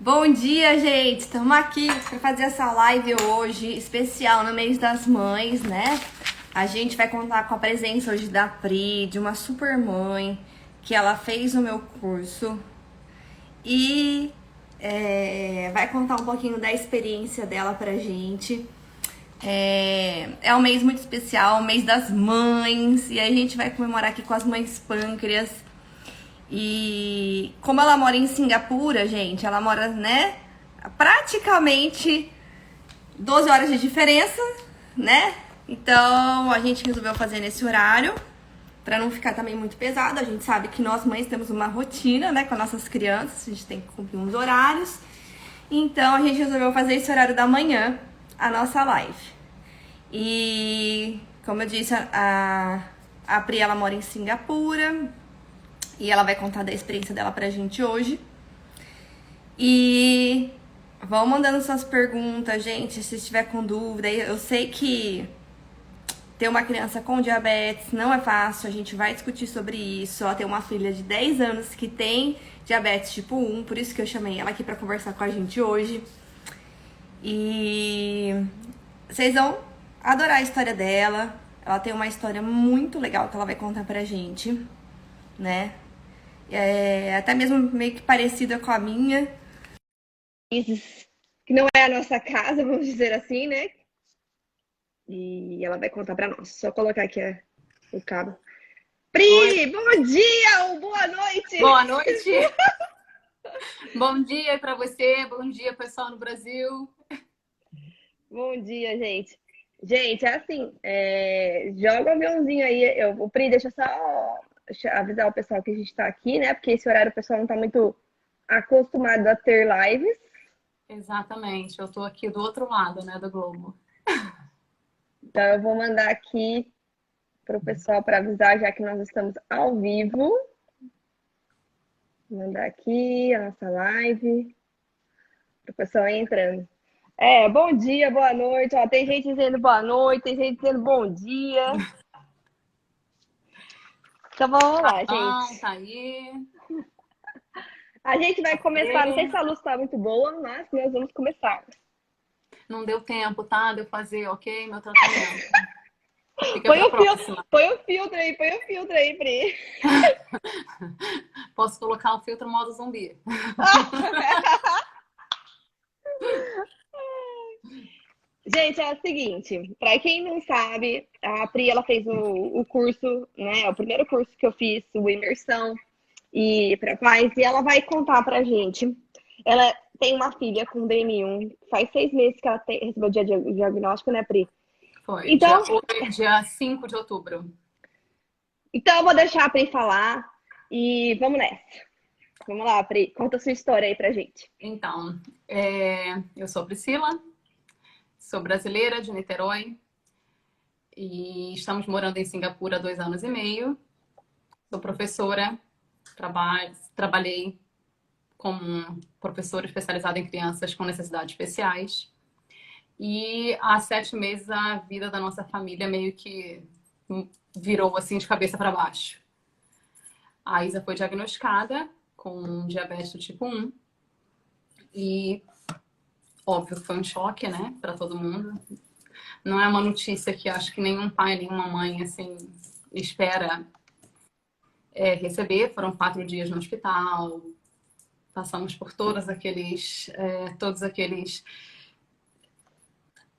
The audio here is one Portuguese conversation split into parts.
Bom dia, gente! Estamos aqui para fazer essa live hoje, especial no mês das mães, né? A gente vai contar com a presença hoje da Pri, de uma super mãe, que ela fez o meu curso e vai contar um pouquinho da experiência dela pra gente. É um mês muito especial, o mês das mães, e a gente vai comemorar aqui com as mães pâncreas. E como ela mora em Singapura, gente, ela mora, né, praticamente 12 horas de diferença, né? Então a gente resolveu fazer nesse horário para não ficar também muito pesado. A gente sabe que nós mães temos uma rotina, né, com as nossas crianças, a gente tem que cumprir uns horários. Então a gente resolveu fazer esse horário da manhã, a nossa live. E como eu disse, a Pri, ela mora em Singapura. E ela vai contar da experiência dela pra gente hoje. E vão mandando suas perguntas, gente, se estiver com dúvida. Eu sei que ter uma criança com diabetes não é fácil, a gente vai discutir sobre isso. Ela tem uma filha de 10 anos que tem diabetes tipo 1, por isso que eu chamei ela aqui pra conversar com a gente hoje. E vocês vão adorar a história dela. Ela tem uma história muito legal que ela vai contar pra gente, né? Até mesmo meio que parecida com a minha. Que não é a nossa casa, vamos dizer assim, né? E ela vai contar pra nós. Só colocar aqui o cabo. Oi, Pri, bom dia ou boa noite! boa noite. Bom dia para você, bom dia pessoal no Brasil. Bom dia, gente. Gente, é assim, joga o aviãozinho aí. O Pri, deixa só avisar o pessoal que a gente tá aqui, né? Porque esse horário o pessoal não tá muito acostumado a ter lives. Exatamente, eu estou aqui do outro lado, né, do globo. Então eu vou mandar aqui para o pessoal para avisar, já que nós estamos ao vivo. Vou mandar aqui a nossa live para o pessoal ir entrando. Bom dia, boa noite. Ó, tem gente dizendo boa noite, tem gente dizendo bom dia. Então vamos lá, Não, gente. tá aí. A gente vai começar. Não sei Ok. se a luz está muito boa, mas nós vamos começar. Não deu tempo, tá? De eu fazer, ok? Meu tratamento. Fica Põe para o fio, próxima. põe o filtro aí, Pri. Posso colocar o filtro modo zumbi. Gente, é o seguinte, para quem não sabe, a Pri ela fez o curso, né? O primeiro curso que eu fiz, o Imersão e para pais, e ela vai contar pra gente. Ela tem uma filha com DM1, faz 6 meses que ela recebeu o diagnóstico, né, Pri? Foi, Então, dia 5 de outubro. eu vou deixar a Pri falar e vamos nessa. Vamos lá, Pri, conta a sua história aí pra gente. Então, eu sou Priscila, sou brasileira de Niterói e estamos morando em Singapura há 2 anos e meio. Sou professora, trabalhei como professora especializada em crianças com necessidades especiais. E há 7 meses a vida da nossa família meio que virou assim de cabeça para baixo. A Isa foi diagnosticada com diabetes do tipo 1 e óbvio que foi um choque, né, para todo mundo. Não é uma notícia que acho que nenhum pai, nenhuma mãe assim espera receber. Foram 4 dias no hospital, passamos por todos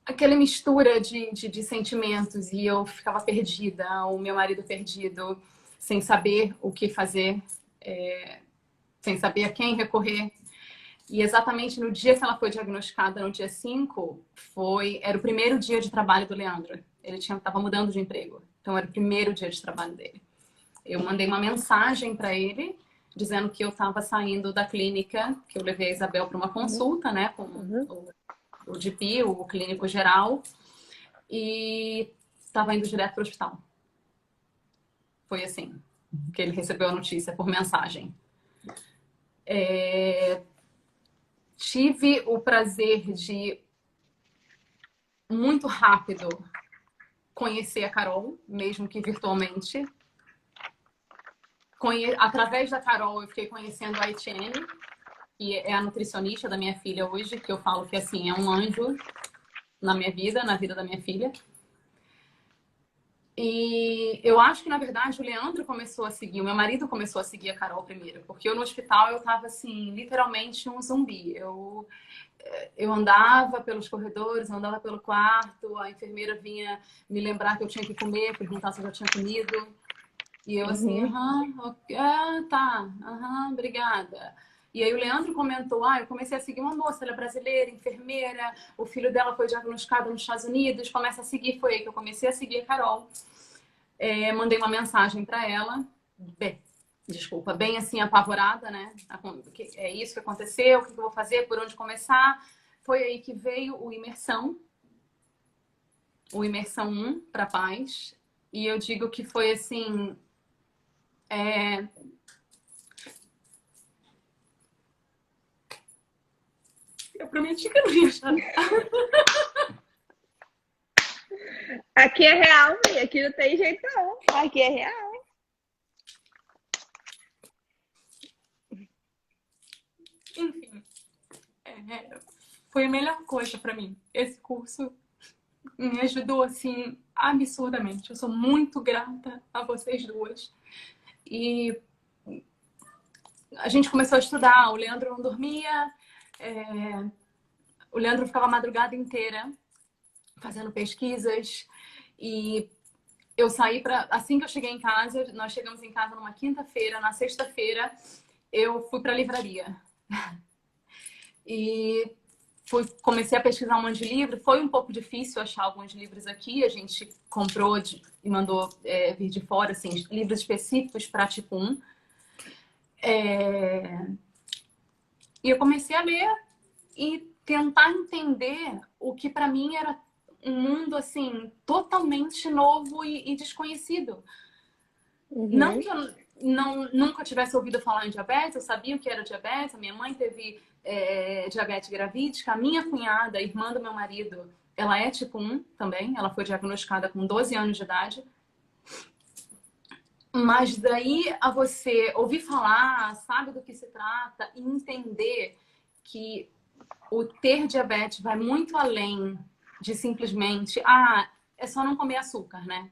aquela mistura de sentimentos, e eu ficava perdida, o meu marido perdido, sem saber o que fazer, sem saber a quem recorrer. E exatamente no dia que ela foi diagnosticada, no dia 5, era o primeiro dia de trabalho do Leandro. Ele estava mudando de emprego, então era o primeiro dia de trabalho dele. Eu mandei uma mensagem para ele dizendo que eu estava saindo da clínica, que eu levei a Isabel para uma consulta, né, com o GP, o clínico geral, e estava indo direto para o hospital. Foi assim que ele recebeu a notícia por mensagem. Tive o prazer de, muito rápido, conhecer a Carol, mesmo que virtualmente. Através da Carol, eu fiquei conhecendo a Etienne. que é a nutricionista da minha filha hoje, que eu falo que, assim, é um anjo na minha vida, na vida da minha filha. E eu acho que, na verdade, o Leandro começou a seguir, o meu marido começou a seguir a Carol primeiro, porque eu no hospital eu tava, assim, literalmente um zumbi. Eu andava pelos corredores, andava pelo quarto, a enfermeira vinha me lembrar que eu tinha que comer, perguntar se eu já tinha comido. E eu assim, Uhum. tá, obrigada. E aí o Leandro comentou, eu comecei a seguir uma moça, ela é brasileira, enfermeira, o filho dela foi diagnosticado nos Estados Unidos, começa a seguir, foi aí que eu comecei a seguir a Carol. Mandei uma mensagem para ela, bem assim, apavorada, né? É isso que aconteceu, o que eu vou fazer, por onde começar. Foi aí que veio o Imersão 1 para Paz. E eu digo que foi assim. Eu prometi que eu não ia chorar. Aqui é real, filho. Aqui não tem jeito, não. Aqui é real. Enfim, foi a melhor coisa para mim. Esse curso me ajudou, assim, absurdamente. Eu sou muito grata a vocês duas. E a gente começou a estudar. O Leandro não dormia. O Leandro ficava a madrugada inteira fazendo pesquisas. E eu saí para... Assim que eu cheguei em casa, nós chegamos em casa numa quinta-feira. Na sexta-feira, eu fui para a livraria. E comecei a pesquisar um monte de livro. Foi um pouco difícil achar alguns livros aqui. A gente comprou e mandou vir de fora, assim, livros específicos para tipo 1. E eu comecei a ler e tentar entender o que para mim era um mundo, assim, totalmente novo e desconhecido. Não que eu nunca tivesse ouvido falar em diabetes, eu sabia o que era diabetes. A minha mãe teve diabetes gravídica. A minha cunhada, irmã do meu marido, ela é tipo 1 também. Ela foi diagnosticada com 12 anos de idade. Mas daí a você ouvir falar, sabe do que se trata, e entender que o ter diabetes vai muito além de simplesmente, é só não comer açúcar, né?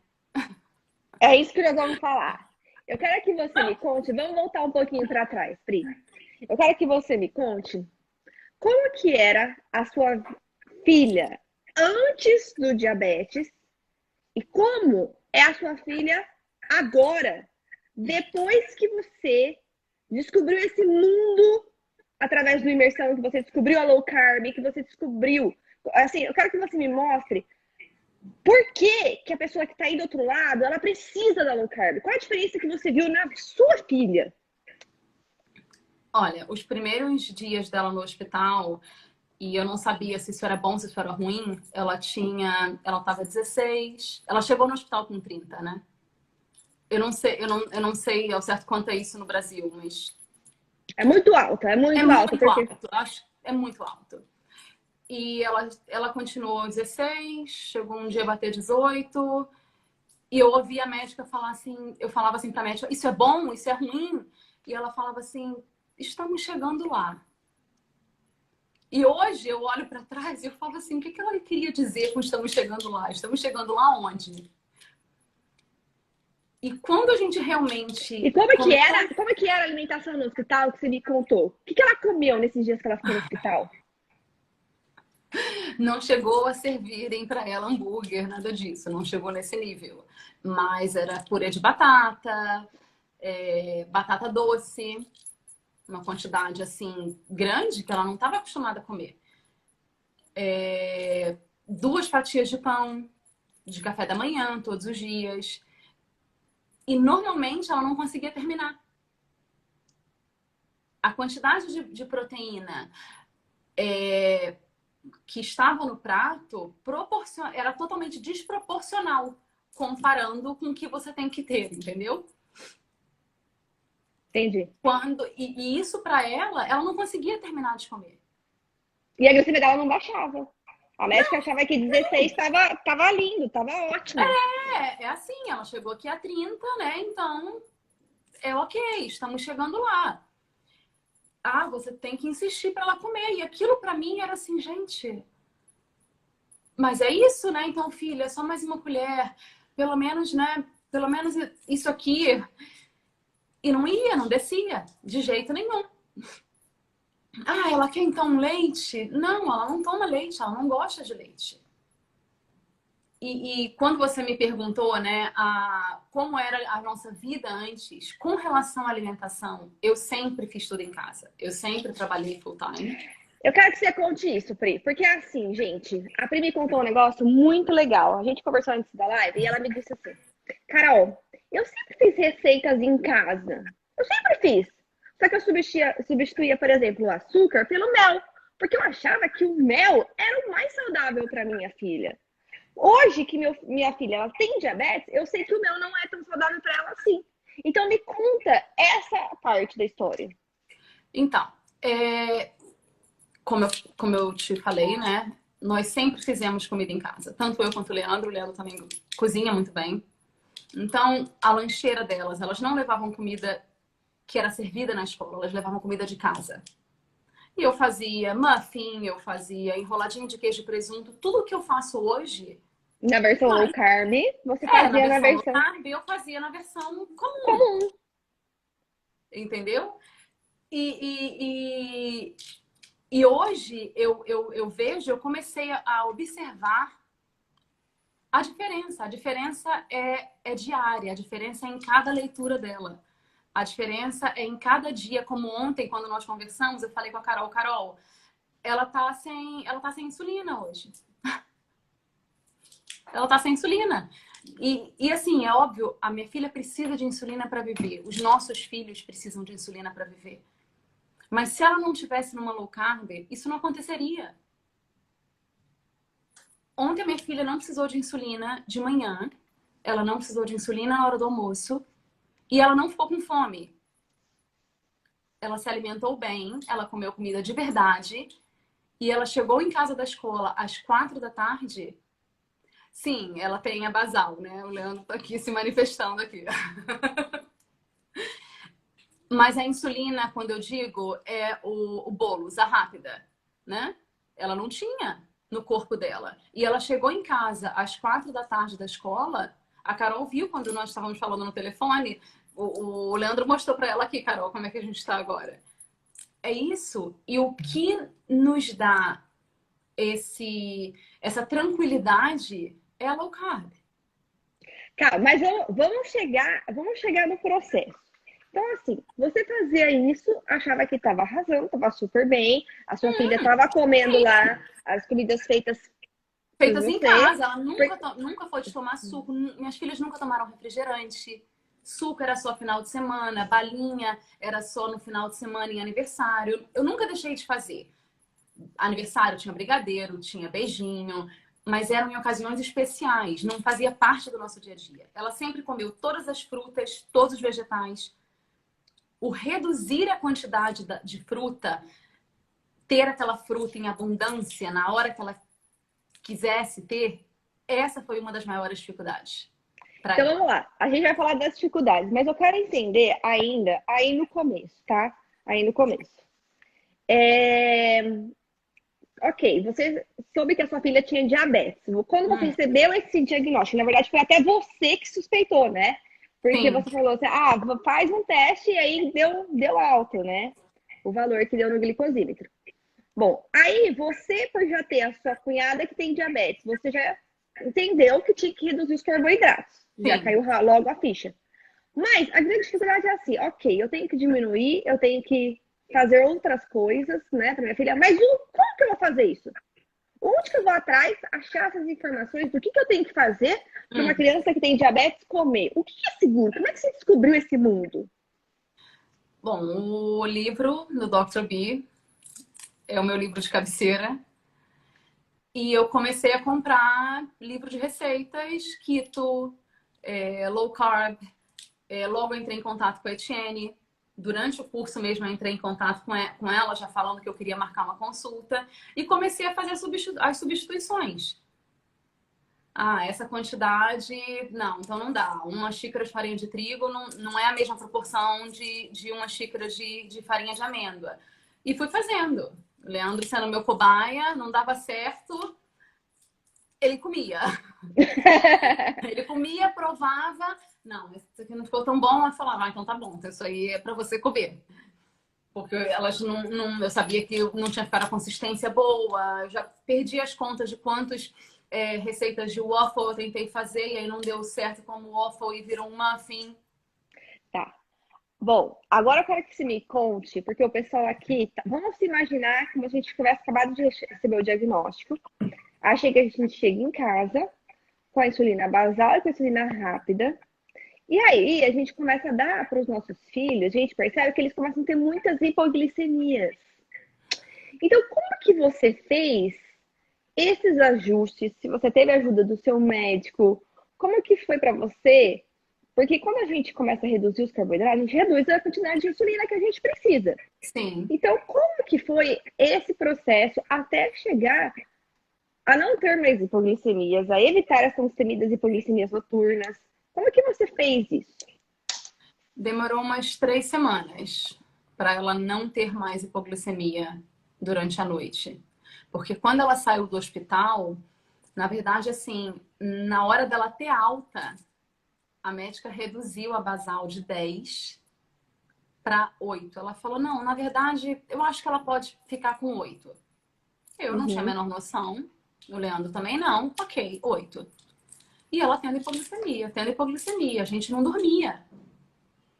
É isso que nós vamos falar. Eu quero que você me conte, vamos voltar um pouquinho para trás, Pri. Eu quero que você me conte como que era a sua filha antes do diabetes e como é a sua filha agora, depois que você descobriu esse mundo através do Imersão, que você descobriu a low carb, que você descobriu. Assim, eu quero que você me mostre por que a pessoa que está aí do outro lado, ela precisa da low carb. Qual a diferença que você viu na sua filha? Olha, os primeiros dias dela no hospital, e eu não sabia se isso era bom, se isso era ruim, ela estava 16, ela chegou no hospital com 30, né? Eu não sei ao certo quanto é isso no Brasil, mas... É muito alta, porque... alto, acho, é muito alto. E ela continuou 16, chegou um dia a bater 18, e eu ouvi a médica falar assim, eu falava assim pra médica, isso é bom, isso é ruim? E ela falava assim, estamos chegando lá. E hoje eu olho para trás e eu falo assim, o que ela queria dizer com estamos chegando lá? Estamos chegando lá onde? E quando a gente realmente... E como que era a alimentação no hospital que você me contou? O que ela comeu nesses dias que ela ficou no hospital? Não chegou a servirem para ela hambúrguer, nada disso. Não chegou nesse nível. Mas era purê de batata, batata doce, uma quantidade assim grande que ela não estava acostumada a comer. 2 fatias de pão de café da manhã todos os dias. E normalmente ela não conseguia terminar. A quantidade de proteína que estava no prato era totalmente desproporcional comparando com o que você tem que ter, entendeu? Entendi. E isso para ela não conseguia terminar de comer. E a glicemia dela não baixava. A médica achava que 16 tava lindo, estava ótimo. É assim, ela chegou aqui a 30, né? Então, ok, estamos chegando lá. você tem que insistir para ela comer. E aquilo para mim era assim, gente, mas é isso, né? Então, filha, é só mais uma colher. Pelo menos, né? Pelo menos isso aqui. E não ia, não descia, de jeito nenhum. Ah, ela quer então um leite? Não, ela não toma leite, ela não gosta de leite. E quando você me perguntou, né, como era a nossa vida antes, com relação à alimentação, eu sempre fiz tudo em casa. Eu sempre trabalhei full time. Eu quero que você conte isso, Pri, porque assim, gente, a Pri me contou um negócio muito legal. A gente conversou antes da live e ela me disse assim: Carol, eu sempre fiz receitas em casa. Eu sempre fiz. Só que eu substituía, por exemplo, o açúcar pelo mel, porque eu achava que o mel era o mais saudável para minha filha. Hoje que minha filha ela tem diabetes, eu sei que o mel não é tão saudável para ela assim. Então me conta essa parte da história. Então, como eu te falei, né? Nós sempre fizemos comida em casa. Tanto eu quanto o Leandro. O Leandro também cozinha muito bem. Então, a lancheira delas, elas não levavam comida que era servida na escola. Elas levavam comida de casa. E eu fazia muffin, eu fazia enroladinho de queijo e presunto. Tudo que eu faço hoje... Na versão low carb, você fazia na versão low carb, eu fazia na versão comum. Entendeu? E hoje eu vejo, eu comecei a observar a diferença. A diferença é diária, a diferença é em cada leitura dela. A diferença é em cada dia, como ontem, quando nós conversamos, eu falei com a Carol, Carol, ela tá sem insulina hoje. Ela tá sem insulina. E assim, é óbvio, a minha filha precisa de insulina para viver. Os nossos filhos precisam de insulina para viver. Mas se ela não tivesse numa low carb, isso não aconteceria. Ontem a minha filha não precisou de insulina de manhã. Ela não precisou de insulina na hora do almoço. E ela não ficou com fome. Ela se alimentou bem. Ela comeu comida de verdade. E ela chegou em casa da escola às 4 da tarde. Sim, ela tem a basal, né? O Leandro tá aqui se manifestando aqui. Mas a insulina, quando eu digo, é o bolos, a rápida, né? Ela não tinha no corpo dela. E ela chegou em casa às 4 da tarde da escola. A Carol viu quando nós estávamos falando no telefone. O Leandro mostrou para ela aqui, Carol, como é que a gente está agora. É isso. E o que nos dá essa tranquilidade é a low carb. Cara, mas vamos chegar no processo. Então, assim, você fazia isso, achava que estava arrasando, estava super bem, a sua filha estava comendo lá as comidas feitas em casa. Ela nunca foi de tomar suco. Minhas filhas nunca tomaram refrigerante. Suco era só final de semana, balinha era só no final de semana em aniversário. Eu nunca deixei de fazer. Aniversário tinha brigadeiro, tinha beijinho, mas eram em ocasiões especiais, não fazia parte do nosso dia a dia. Ela sempre comeu todas as frutas, todos os vegetais. O reduzir a quantidade de fruta, ter aquela fruta em abundância na hora que ela quisesse ter, essa foi uma das maiores dificuldades. Então vamos lá, a gente vai falar das dificuldades, mas eu quero entender ainda aí no começo, tá? Aí no começo. Ok, você soube que a sua filha tinha diabetes. Quando você recebeu esse diagnóstico, na verdade foi até você que suspeitou, né? Porque Sim. você falou assim, faz um teste e aí deu alto, né? O valor que deu no glicosímetro. Bom, aí você, por já ter a sua cunhada que tem diabetes, você já entendeu que tinha que reduzir os carboidratos. Sim. Já caiu logo a ficha. Mas a grande dificuldade é assim, ok, eu tenho que diminuir, eu tenho que fazer outras coisas, né, para minha filha, mas como que eu vou fazer isso? Onde que eu vou atrás, achar essas informações do que eu tenho que fazer para uma criança que tem diabetes comer? O que é seguro? Como é que você descobriu esse mundo? Bom, o livro do Dr. B é o meu livro de cabeceira. E eu comecei a comprar livro de receitas, keto, low carb. Logo entrei em contato com a Etienne. Durante o curso mesmo eu entrei em contato com ela, já falando que eu queria marcar uma consulta. E comecei a fazer as substituições. Essa quantidade... Não, então não dá. Uma xícara de farinha de trigo não é a mesma proporção de uma xícara de farinha de amêndoa. E fui fazendo. O Leandro sendo meu cobaia, não dava certo, ele comia. Ele comia, provava. Não, isso aqui não ficou tão bom. Ela falava, ah, então tá bom, então isso aí é pra você comer. Porque elas eu sabia que não tinha ficado a consistência boa. Eu já perdi as contas de quantas receitas de waffle eu tentei fazer e aí não deu certo como waffle e virou um muffin. Tá. Bom, agora eu quero que você me conte, porque o pessoal aqui, vamos se imaginar como a gente tivesse acabado de receber o diagnóstico. Achei que a gente chega em casa com a insulina basal e com a insulina rápida. E aí a gente começa a dar para os nossos filhos, a gente percebe que eles começam a ter muitas hipoglicemias. Então, como que você fez esses ajustes? Se você teve a ajuda do seu médico, como que foi para você? Porque quando a gente começa a reduzir os carboidratos, a gente reduz a quantidade de insulina que a gente precisa. Sim. Então, como que foi esse processo até chegar a não ter mais hipoglicemias, a evitar essas temidas hipoglicemias noturnas? Como que você fez isso? Demorou umas 3 semanas para ela não ter mais hipoglicemia durante a noite. Porque quando ela saiu do hospital, na verdade, assim, na hora dela ter alta, a médica reduziu a basal de 10 para 8. Ela falou, não, na verdade, eu acho que ela pode ficar com 8. Eu não tinha a menor noção. O Leandro também não. Ok, 8. E ela tendo hipoglicemia. A gente não dormia.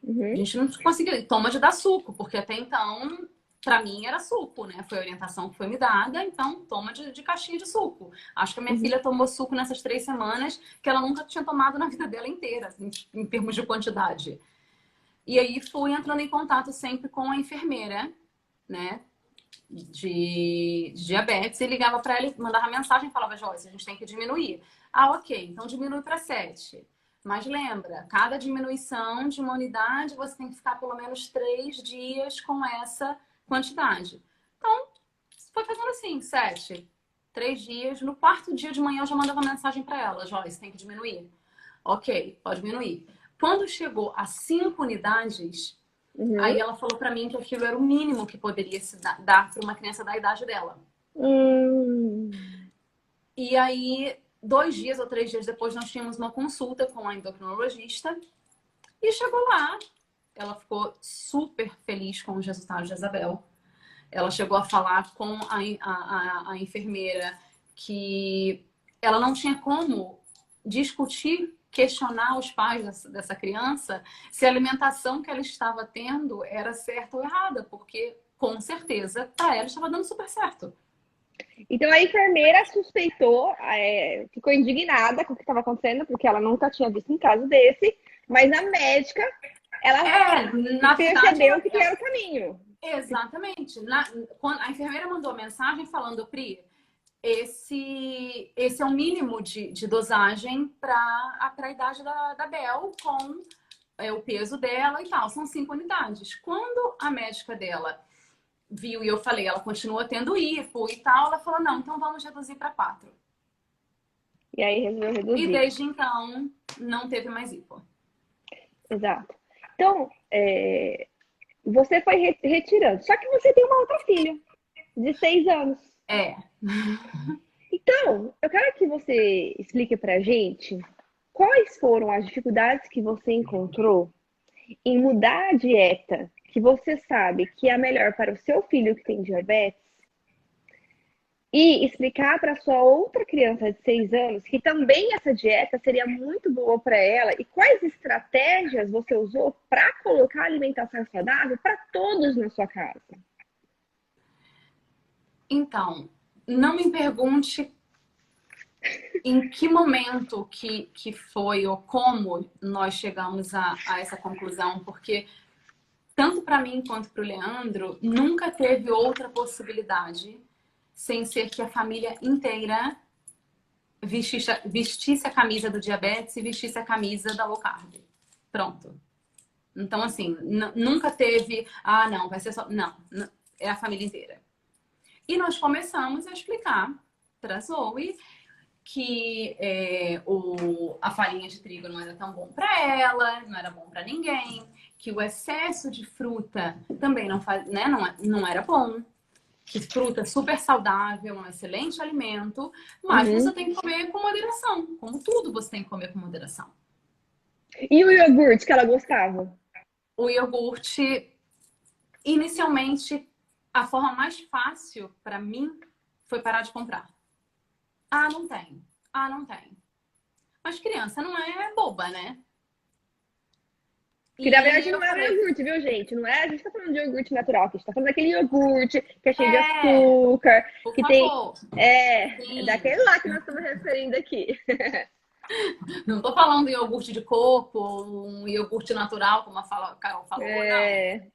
A gente não conseguia. Toma de dar suco, porque até então, pra mim, era suco, né? Foi a orientação que foi me dada, então toma de caixinha de suco. Acho que a minha filha tomou suco nessas 3 semanas que ela nunca tinha tomado na vida dela inteira, em termos de quantidade. E aí fui entrando em contato sempre com a enfermeira, né? De diabetes, e ligava para ela e mandava mensagem e falava, Joyce, a gente tem que diminuir. Ah, ok, então diminui para 7. Mas lembra, cada diminuição de uma unidade, você tem que ficar pelo menos 3 dias com essa quantidade. Então, foi fazendo assim, 7, 3 dias. No 4º dia de manhã, eu já mandava mensagem para ela, Joyce, tem que diminuir. Ok, pode diminuir. Quando chegou a 5 unidades, aí ela falou pra mim que aquilo era o mínimo que poderia se dar para uma criança da idade dela. E aí, 2 dias ou 3 dias depois, nós tínhamos uma consulta com a endocrinologista. E chegou lá. Ela ficou super feliz com os resultados de Isabel. Ela chegou a falar com a enfermeira que ela não tinha como discutir, questionar os pais dessa criança se a alimentação que ela estava tendo era certa ou errada, porque com certeza para ela estava dando super certo. Então a enfermeira suspeitou, ficou indignada com o que estava acontecendo, porque ela nunca tinha visto um caso desse, mas a médica, ela percebeu que era o caminho. Exatamente. Quando a enfermeira mandou a mensagem falando, Pri, esse é o mínimo de dosagem para a idade da Bel, com o peso dela e tal. São 5 unidades. Quando a médica dela viu e eu falei, ela continua tendo hipo e tal, ela falou, não, então vamos reduzir para 4. E aí resolveu reduzir. E desde então, não teve mais hipo. Exato. Então, você foi retirando. Só que você tem uma outra filha, de 6 anos. Então, eu quero que você explique pra gente quais foram as dificuldades que você encontrou em mudar a dieta que você sabe que é a melhor para o seu filho que tem diabetes e explicar para sua outra criança de 6 anos que também essa dieta seria muito boa para ela e quais estratégias você usou para colocar alimentação saudável para todos na sua casa. Então, não me pergunte em que momento que foi ou como nós chegamos a essa conclusão, porque tanto para mim quanto para o Leandro, nunca teve outra possibilidade sem ser que a família inteira vestisse a camisa do diabetes e vestisse a camisa da low carb. Pronto. Então, assim, nunca teve, não, vai ser só... Não, é a família inteira. E nós começamos a explicar para a Zoe que a farinha de trigo não era tão bom para ela, não era bom para ninguém, que o excesso de fruta também não era bom. Que fruta é super saudável, um excelente alimento, mas você Uhum. tem que comer com moderação. Como tudo, você tem que comer com moderação. E o iogurte que ela gostava? O iogurte, inicialmente, a forma mais fácil para mim foi parar de comprar. Ah, não tem. Ah, não tem. Mas criança não é boba, né? Que na E verdade eu não é o falei, iogurte, viu, gente? Não é, a gente tá falando de iogurte natural, a gente tá falando daquele iogurte que é cheio de é, açúcar, por que tem. favor, É sim. daquele lá que nós estamos referindo aqui. Não tô falando de iogurte de coco, um iogurte natural, como a Carol falou, não. É,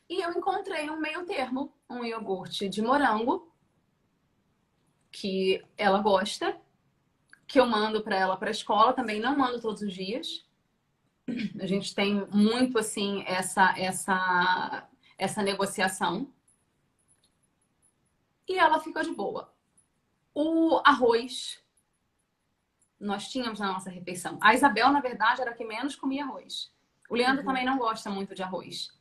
E eu encontrei um meio termo, um iogurte de morango, que ela gosta, que eu mando para ela para a escola, também não mando todos os dias. A gente tem muito assim essa negociação. E ela ficou de boa. O arroz nós tínhamos na nossa refeição. A Isabel, na verdade, era a que menos comia arroz. O Leandro também não gosta muito de arroz.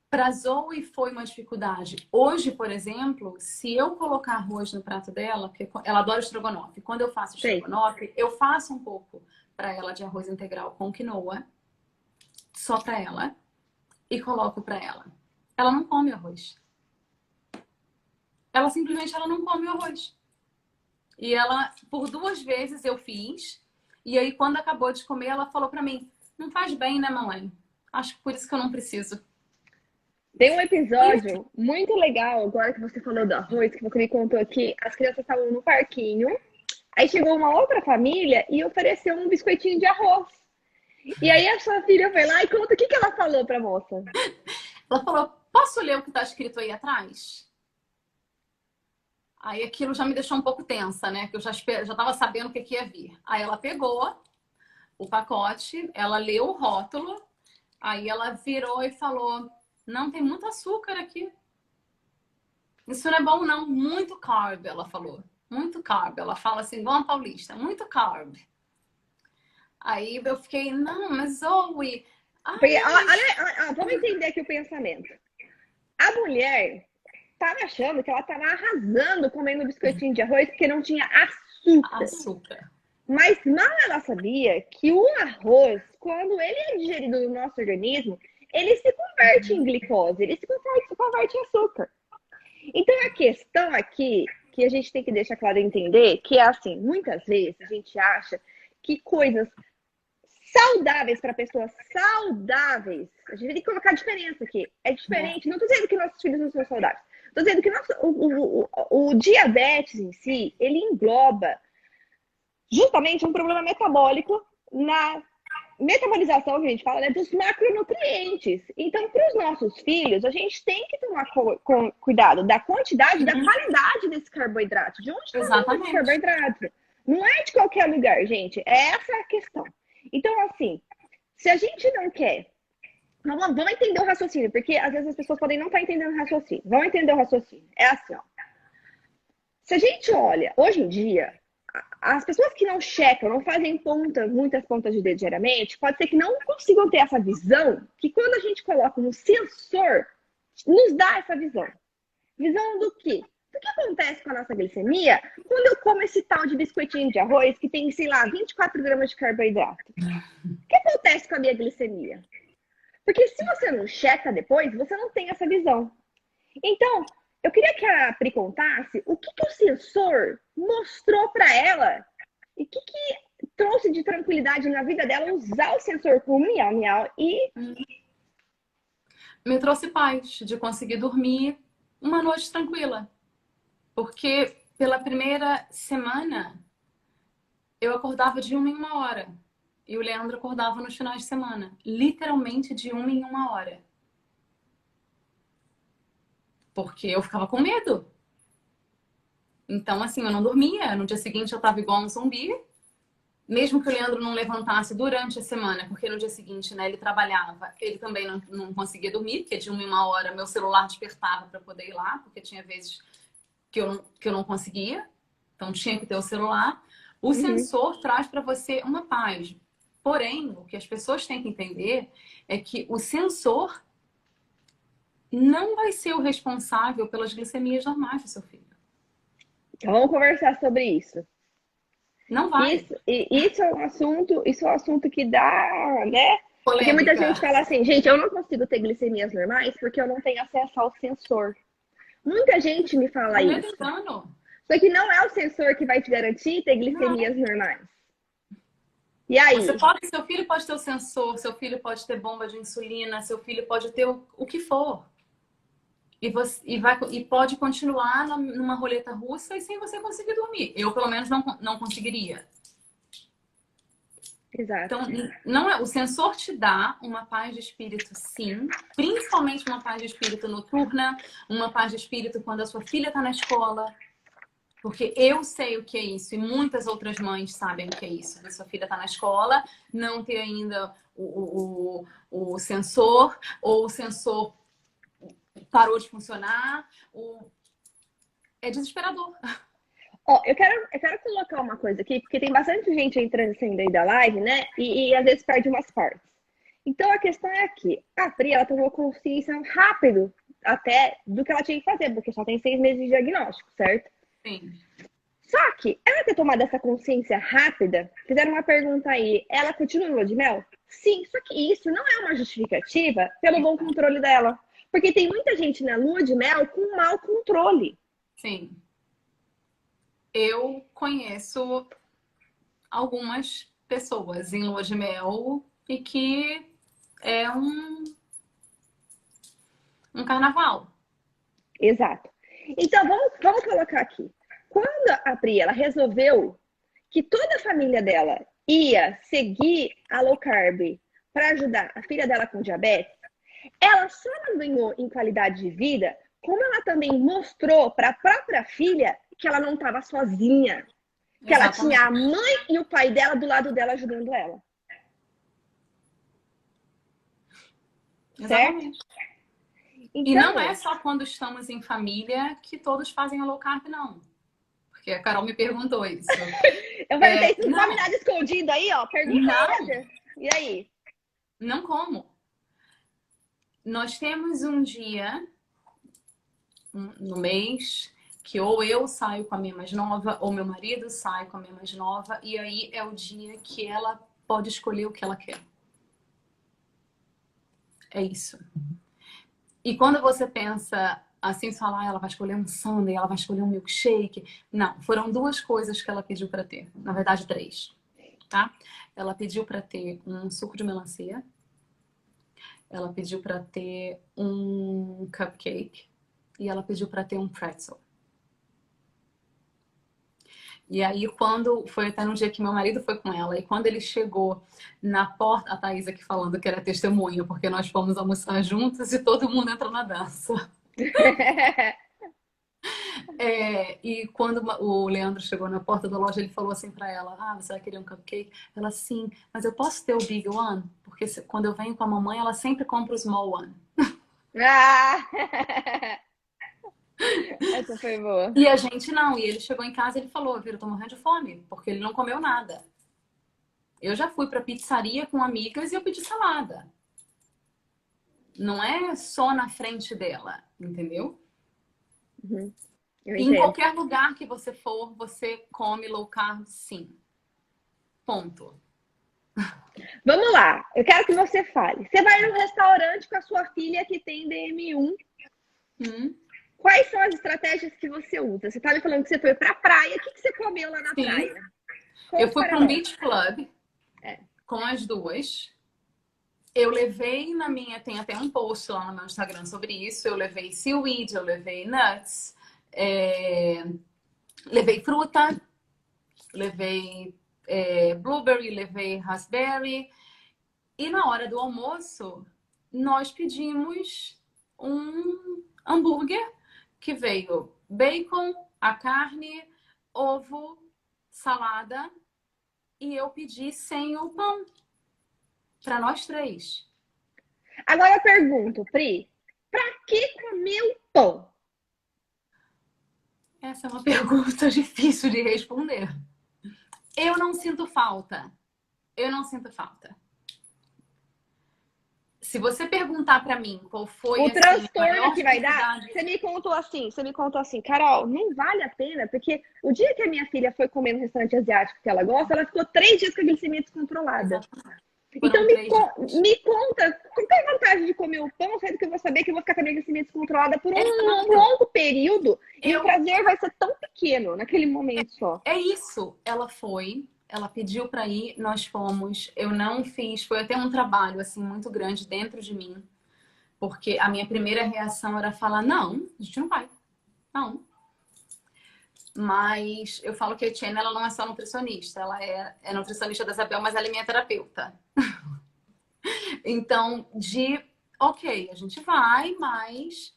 Para Zoe foi uma dificuldade. Hoje, por exemplo, se eu colocar arroz no prato dela, porque ela adora estrogonofe. Quando eu faço sei. estrogonofe, eu faço um pouco para ela de arroz integral com quinoa, só para ela, e coloco para ela. Ela não come arroz. Ela simplesmente não come o arroz. E ela, por 2 vezes eu fiz, e aí quando acabou de comer, ela falou para mim: "Não faz bem, né, mamãe? Acho que por isso que eu não preciso." Tem um episódio muito legal, agora que você falou do arroz, que você me contou que as crianças estavam no parquinho, aí chegou uma outra família e ofereceu um biscoitinho de arroz. E aí a sua filha foi lá e conta o que ela falou pra moça. Ela falou: "Posso ler o que está escrito aí atrás?" Aí aquilo já me deixou um pouco tensa, né? Que eu já estava sabendo o que ia vir. Aí ela pegou o pacote, ela leu o rótulo, aí ela virou e falou: "Não, tem muito açúcar aqui. Isso não é bom, não. Muito carb", ela falou. Muito carb. Ela fala assim, igual uma paulista, muito carb. Aí eu fiquei, não, mas Zoe. Ah, Porque, não, mas. vamos entender aqui o pensamento. A mulher tava achando que ela tava arrasando comendo biscoitinho de arroz porque não tinha açúcar. Açúcar. Mas mal ela sabia que o arroz, quando ele é digerido no nosso organismo, ele se converte em glicose, ele se converte em açúcar. Então a questão aqui que a gente tem que deixar claro e entender que é assim, muitas vezes a gente acha que coisas saudáveis para pessoas saudáveis, a gente tem que colocar a diferença aqui. É diferente, não estou dizendo que nossos filhos não são saudáveis. Estou dizendo que o diabetes em si, ele engloba justamente um problema metabólico na metabolização, que a gente fala, né, dos macronutrientes. Então, para os nossos filhos, a gente tem que tomar cuidado da quantidade e da qualidade desse carboidrato. De onde está vindo esse Exatamente. carboidrato? Não é de qualquer lugar, gente. É essa a questão. Então, assim, se a gente não quer... Vamos entender o raciocínio, porque às vezes as pessoas podem não estar entendendo o raciocínio. Vamos entender o raciocínio. É assim, ó. Se a gente olha, hoje em dia, as pessoas que não checam, não fazem muitas pontas de dedo diariamente, pode ser que não consigam ter essa visão, que quando a gente coloca um sensor, nos dá essa visão. Visão do quê? O que acontece com a nossa glicemia quando eu como esse tal de biscoitinho de arroz que tem, sei lá, 24 gramas de carboidrato? O que acontece com a minha glicemia? Porque se você não checa depois, você não tem essa visão. Então, eu queria que a Pri contasse o que o sensor mostrou para ela e o que trouxe de tranquilidade na vida dela usar o sensor com o miau miau e... Me trouxe paz de conseguir dormir uma noite tranquila. Porque pela primeira semana eu acordava de 1 em 1 hora. E o Leandro acordava nos finais de semana. Literalmente de 1 em 1 hora. Porque eu ficava com medo. Então, assim, eu não dormia. No dia seguinte eu tava igual um zumbi. Mesmo que o Leandro não levantasse durante a semana, porque no dia seguinte, né, ele trabalhava, ele também não conseguia dormir, porque de 1 em 1 hora meu celular despertava para poder ir lá, porque tinha vezes que eu não conseguia. Então tinha que ter o celular. O sensor traz para você uma paz. Porém, o que as pessoas têm que entender é que o sensor não vai ser o responsável pelas glicemias normais do seu filho. Então, vamos conversar sobre isso. Não vai. Isso é um assunto que dá, né? Porque muita Polêmica. gente fala assim, gente, eu não consigo ter glicemias normais porque eu não tenho acesso ao sensor. Muita gente me fala Não é isso. engano. Só que não é o sensor que vai te garantir ter glicemias normais. E aí? Seu filho pode ter o sensor, seu filho pode ter bomba de insulina, seu filho pode ter o que for. E pode continuar numa roleta russa e sem você conseguir dormir. Eu, pelo menos, não conseguiria. Exato. Então, não é, o sensor te dá uma paz de espírito, sim. Principalmente uma paz de espírito noturna, uma paz de espírito quando a sua filha está na escola. Porque eu sei o que é isso, e muitas outras mães sabem o que é isso. A sua filha está na escola, não ter ainda o sensor, ou o sensor parou de funcionar. É desesperador. Ó, eu quero colocar uma coisa aqui, porque tem bastante gente entrando e saindo aí da live, né? E às vezes perde umas partes. Então a questão é aqui, a Pri, ela tomou consciência rápido até do que ela tinha que fazer, porque só tem 6 meses de diagnóstico, certo? Sim. Só que ela ter tomado essa consciência rápida, fizeram uma pergunta aí, ela continua no lua de mel? Sim, só que isso não é uma justificativa pelo bom controle dela. Porque tem muita gente na lua de mel com mau controle. Sim. Eu conheço algumas pessoas em lua de mel e que é um carnaval. Exato. Então, vamos colocar aqui. Quando a Pri, ela resolveu que toda a família dela ia seguir a low carb para ajudar a filha dela com diabetes, ela só não ganhou em qualidade de vida, como ela também mostrou para a própria filha que ela não estava sozinha. Que ela tinha a mãe e o pai dela do lado dela ajudando ela. Exatamente. Certo? E não é só quando estamos em família que todos fazem a low carb, não. Porque a Carol me perguntou isso. Eu perguntei se não come nada escondido aí, ó. Pergunta aí. E aí? Não como. Nós temos um dia no mês que ou eu saio com a minha mais nova, ou meu marido sai com a minha mais nova, e aí é o dia que ela pode escolher o que ela quer. É isso. E quando você pensa assim, falar, ela vai escolher um sundae, ela vai escolher um milkshake. Não, foram 2 coisas que ela pediu para ter. Na verdade, 3, tá? Ela pediu para ter um suco de melancia. Ela pediu para ter um cupcake. E ela pediu para ter um pretzel. E aí, quando foi até no dia que meu marido foi com ela, e quando ele chegou na porta, a Thaís aqui falando que era testemunha, porque nós fomos almoçar juntos e todo mundo entrou na dança. E quando o Leandro chegou na porta da loja, ele falou assim pra ela: ah, você vai querer um cupcake? Ela, sim, mas eu posso ter o big one? Porque quando eu venho com a mamãe, ela sempre compra o small one. Essa foi boa. E a gente não. E ele chegou em casa e ele falou: Vira, eu tô morrendo de fome, porque ele não comeu nada. Eu já fui pra pizzaria com amigas e eu pedi salada. Não é só na frente dela, entendeu? Uhum. Em qualquer lugar que você for, você come low carb, sim. Ponto. Vamos lá. Eu quero que você fale. Você vai num restaurante com a sua filha que tem DM1. Quais são as estratégias que você usa? Você estava me falando que você foi pra praia. O que você comeu lá na praia? Eu fui para um beach club com as 2. Eu levei na minha... Tem até um post lá no meu Instagram sobre isso. Eu levei seaweed, eu levei nuts, levei fruta, levei blueberry, levei raspberry. E na hora do almoço, nós pedimos um hambúrguer que veio bacon, a carne, ovo, salada, e eu pedi sem o pão. Para nós 3. Agora eu pergunto, Pri, pra que comer o pão? Essa é uma pergunta difícil de responder. Eu não sinto falta. eu não sinto falta. Se você perguntar pra mim qual foi O assim, a transtorno maior que vai dar, dificuldade... você me contou assim, Carol, não vale a pena, porque o dia que a minha filha foi comer no restaurante asiático que ela gosta, ela ficou 3 dias com a glicemia descontrolada. Exatamente. Então Foram 3 dias. me conta, qual é a vantagem de comer o pão, sendo que eu vou saber que eu vou ficar com a minha glicemia descontrolada por um Exato. longo período e o Eu prazer vai ser tão pequeno naquele momento só. É isso. Ela foi, ela pediu pra ir, nós fomos. Eu não fiz, foi até um trabalho assim muito grande dentro de mim, porque a minha primeira reação era falar: não, a gente não vai, não. Mas eu falo que a Etienne, ela não é só nutricionista, ela é nutricionista da Isabel, mas ela é minha terapeuta. Então, ok, a gente vai, mas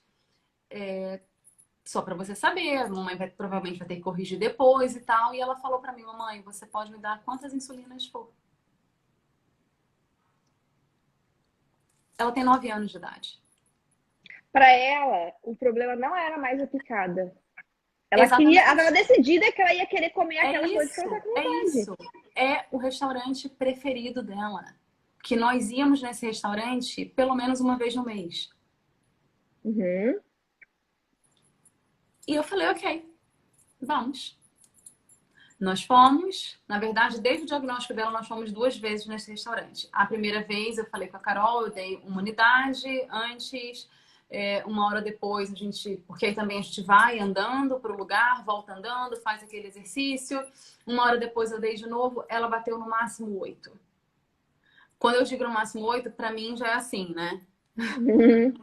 só pra você saber, a mamãe provavelmente vai ter que corrigir depois e tal. E ela falou pra mim: mamãe, você pode me dar quantas insulinas for. Ela tem 9 anos de idade. Para ela, o problema não era mais a picada. Ela Exatamente. estava decidida que ela ia querer comer aquela coisa que ela tá com É vontade. isso. É o restaurante preferido dela. Que nós íamos nesse restaurante pelo menos uma vez no mês. Uhum. E eu falei: ok, vamos. Nós fomos, na verdade, desde o diagnóstico dela, nós fomos 2 vezes nesse restaurante. A primeira vez eu falei com a Carol, eu dei uma unidade antes, 1 hora depois a gente, porque aí também a gente vai andando para o lugar, volta andando, faz aquele exercício. 1 hora depois eu dei de novo, ela bateu no máximo 8. Quando eu digo no máximo 8, para mim já é assim, né? Uhum.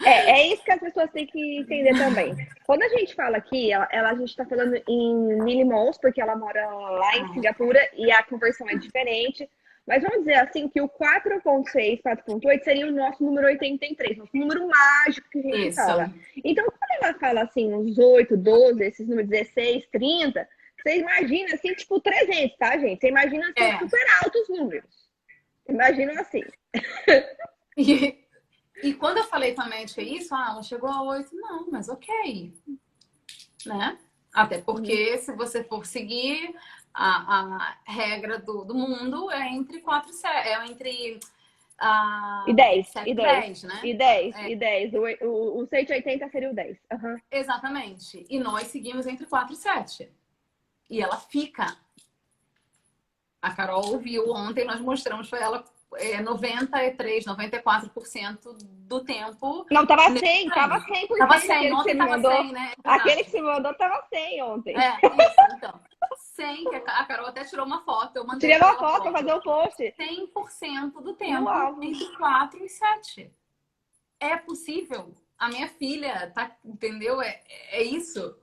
É isso que as pessoas têm que entender também. Quando a gente fala aqui, a gente está falando em millimoles, porque ela mora lá em Singapura e a conversão é diferente. Mas vamos dizer assim que o 4,6, 4,8 seria o nosso número 83, nosso número mágico que a gente fala. Então, quando ela fala assim, uns 8, 12, esses números 16, 30, você imagina assim, tipo 300, tá, gente? Você imagina assim, super altos números. Imagina assim. E quando eu falei com a médica isso, ela chegou a 8, não, mas ok, né? Até porque se você for seguir a regra do mundo é entre 4 e entre e 10, 7 e e 10, 10, né? e 10, e 10. O 180 seria o 10. Uhum. Exatamente. E nós seguimos entre 4 e 7. E ela fica. A Carol viu ontem, nós mostramos para ela 93, 94% do tempo. Não, tava 100, tava 100%. Tava 100, Aquele que ontem você tava mandou, 100, né? aquele que você mandou tava 100 ontem. Isso, então. 100, que a Carol até tirou uma foto. Eu mandei Tirei uma foto pra fazer o post. 100% do tempo Uau. entre 4 e 7. É possível. A minha filha, tá, entendeu? É isso.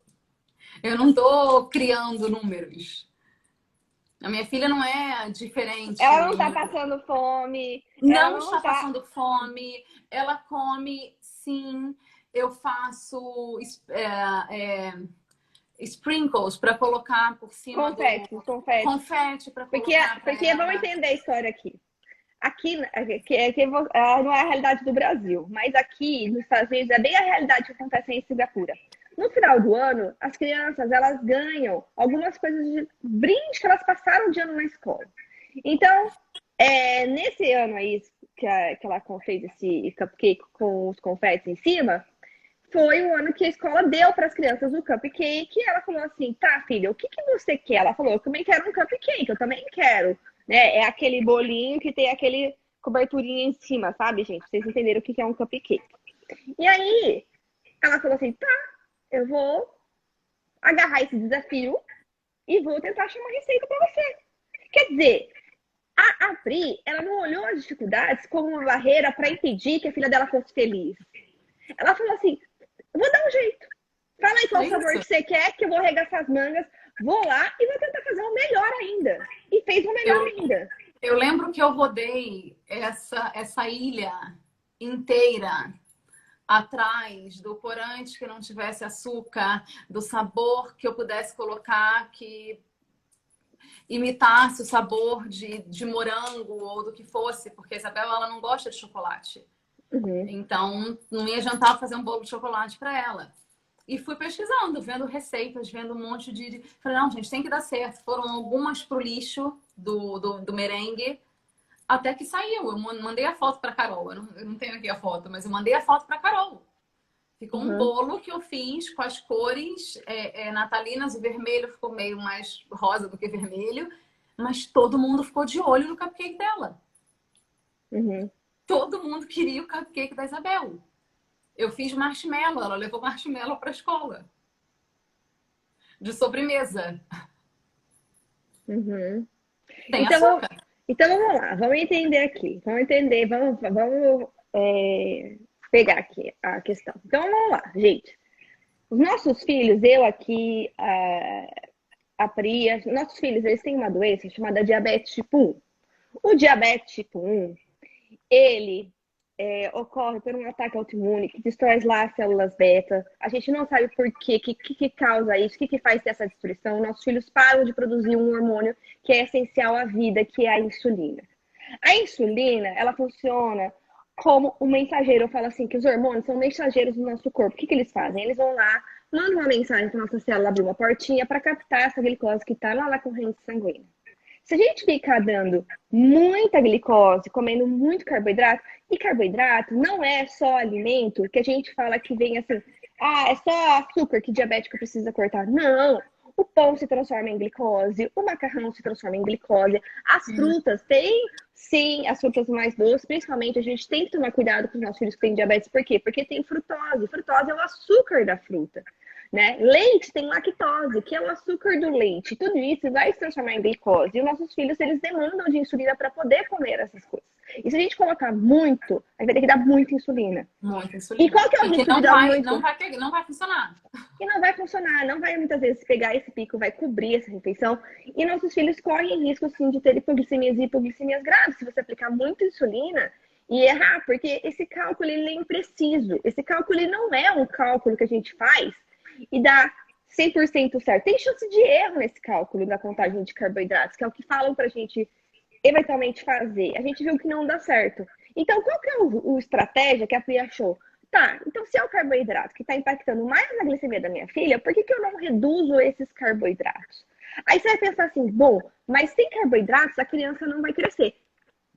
Eu não tô criando números. A minha filha não é diferente. Ela não tá passando fome. Não está passando fome. Ela come, sim. Eu faço sprinkles para colocar por cima confete para colocar. Porque vamos entender a história aqui. Aqui não é a realidade do Brasil, mas aqui nos Estados Unidos é bem a realidade que acontece em Singapura. No final do ano, as crianças elas ganham algumas coisas de brinde que elas passaram de ano na escola. Então, nesse ano aí que ela fez esse cupcake com os confetes em cima, foi o ano que a escola deu para as crianças o cupcake e ela falou assim, tá, filha, o que você quer? Ela falou, eu também quero um cupcake, eu também quero. Né? É aquele bolinho que tem aquele coberturinha em cima, sabe, gente? Vocês entenderam o que é um cupcake. E aí, ela falou assim, tá, eu vou agarrar esse desafio e vou tentar achar uma receita para você. Quer dizer, a Pri, ela não olhou as dificuldades como uma barreira para impedir que a filha dela fosse feliz. Ela falou assim, vou dar um jeito. Fala aí qual o sabor que você quer, que eu vou arregaçar as mangas, vou lá e vou tentar fazer o melhor ainda. E fez o melhor ainda. Eu lembro que eu rodei essa ilha inteira atrás do corante que não tivesse açúcar, do sabor que eu pudesse colocar que imitasse o sabor de morango ou do que fosse, porque a Isabel ela não gosta de chocolate. Uhum. Então, não ia adiantar fazer um bolo de chocolate para ela. E fui pesquisando, vendo receitas, vendo um monte de... Falei, não, gente, tem que dar certo. Foram algumas pro lixo, do merengue, até que saiu. Eu mandei a foto pra Carol. Eu não tenho aqui a foto, mas eu mandei a foto pra Carol. Ficou um bolo que eu fiz com as cores natalinas. O vermelho ficou meio mais rosa do que vermelho. Mas todo mundo ficou de olho no cupcake dela. Uhum. Todo mundo queria o cupcake da Isabel. Eu fiz marshmallow. Ela levou marshmallow pra escola. De sobremesa. Uhum. Tem Então, açúcar. então vamos lá, vamos entender aqui. Vamos entender, vamos pegar aqui a questão. Então vamos lá, gente. Os nossos filhos, eu aqui, a Pri, nossos filhos, eles têm uma doença chamada diabetes tipo 1. O diabetes tipo 1, ele ocorre por um ataque autoimune que destrói lá as células beta. A gente não sabe por quê, que causa isso, o que faz essa destruição. Nossos filhos param de produzir um hormônio que é essencial à vida, que é a insulina. A insulina, ela funciona como um mensageiro. Eu falo assim, que os hormônios são mensageiros do nosso corpo. O que eles fazem? Eles vão lá, mandam uma mensagem para nossa célula abrir uma portinha para captar essa glicose que está lá na corrente sanguínea. Se a gente ficar dando muita glicose, comendo muito carboidrato, e carboidrato não é só alimento que a gente fala que vem assim, é só açúcar que diabético precisa cortar. Não! O pão se transforma em glicose, o macarrão se transforma em glicose, as frutas têm, sim, as frutas mais doces, principalmente a gente tem que tomar cuidado com os nossos filhos que têm diabetes. Por quê? Porque tem frutose. Frutose é o açúcar da fruta. Né? Leite tem lactose, que é o açúcar do leite. Tudo isso vai se transformar em glicose. E os nossos filhos, eles demandam de insulina para poder comer essas coisas. E se a gente colocar muito, a gente vai ter que dar muita insulina. Muita insulina. E qual que é o risco de dar muito? Não vai funcionar. E não vai funcionar. Não vai, muitas vezes, pegar esse pico, vai cobrir essa refeição. E nossos filhos correm risco, sim, de ter hipoglicemias e hipoglicemias graves. Se você aplicar muita insulina e errar, porque esse cálculo, ele é impreciso. Esse cálculo, ele não é um cálculo que a gente faz e dá 100% certo. Tem chance de erro nesse cálculo da contagem de carboidratos, que é o que falam pra gente eventualmente fazer. A gente viu que não dá certo. Então, qual que é o estratégia que a Pri achou? Tá, então se é o carboidrato que está impactando mais na glicemia da minha filha, por que eu não reduzo esses carboidratos? Aí você vai pensar assim, bom, mas sem carboidratos a criança não vai crescer.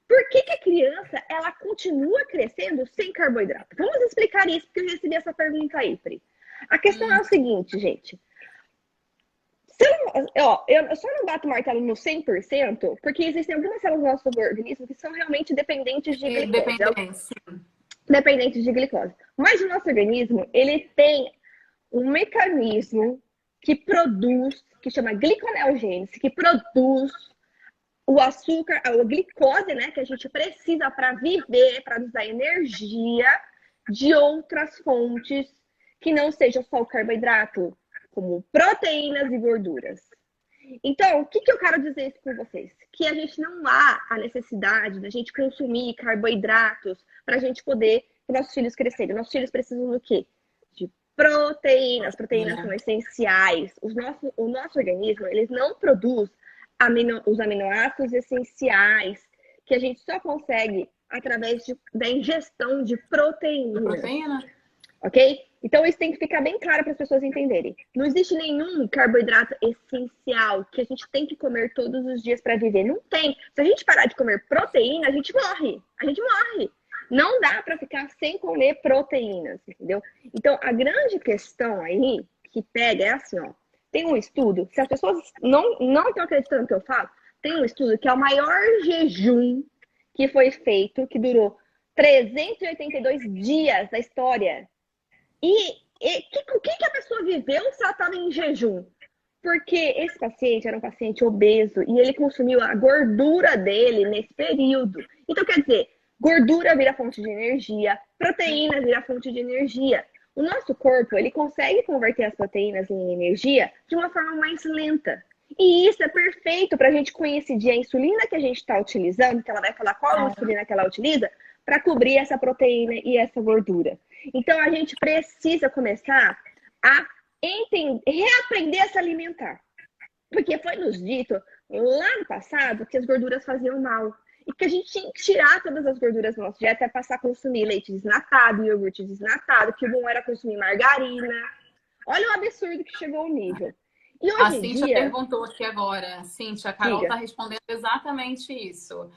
Por que a criança, ela continua crescendo sem carboidrato? Vamos explicar isso, porque eu recebi essa pergunta aí, Pri. A questão é o seguinte, gente. Eu só não bato o martelo no 100%, porque existem algumas células do nosso organismo que são realmente dependentes de glicose. Dependentes de glicose. Mas o nosso organismo, ele tem um mecanismo que produz, que chama gliconeogênese, que produz o açúcar, a glicose, né, que a gente precisa para viver, para nos dar energia de outras fontes que não seja só o carboidrato, como proteínas e gorduras. Então, o que eu quero dizer isso com vocês? Que a gente não há a necessidade da gente consumir carboidratos para a gente poder, para nossos filhos crescerem. Nossos filhos precisam do quê? De proteínas. Proteínas são essenciais. O nosso organismo, eles não produz os aminoácidos essenciais, que a gente só consegue através da ingestão de proteína. Ok? Então, isso tem que ficar bem claro para as pessoas entenderem. Não existe nenhum carboidrato essencial que a gente tem que comer todos os dias para viver. Não tem. Se a gente parar de comer proteína, a gente morre. A gente morre. Não dá para ficar sem comer proteínas, entendeu? Então, a grande questão aí que pega é assim, ó. Tem um estudo, se as pessoas não estão acreditando no que eu falo, tem um estudo que é o maior jejum que foi feito, que durou 382 dias da história. E o que a pessoa viveu se ela estava em jejum? Porque esse paciente era um paciente obeso e ele consumiu a gordura dele nesse período. Então, quer dizer, gordura vira fonte de energia, proteína vira fonte de energia. O nosso corpo, ele consegue converter as proteínas em energia de uma forma mais lenta. E isso é perfeito para a gente coincidir a insulina que a gente está utilizando, que ela vai falar qual a insulina que ela utiliza, para cobrir essa proteína e essa gordura. Então, a gente precisa começar a reaprender a se alimentar. Porque foi nos dito lá no passado que as gorduras faziam mal. E que a gente tinha que tirar todas as gorduras da nossa dieta e passar a consumir leite desnatado, iogurte desnatado, que o bom era consumir margarina. Olha o absurdo que chegou o nível. E A hoje em Cíntia dia, perguntou aqui agora. Cíntia, a Carol diga. está respondendo exatamente isso.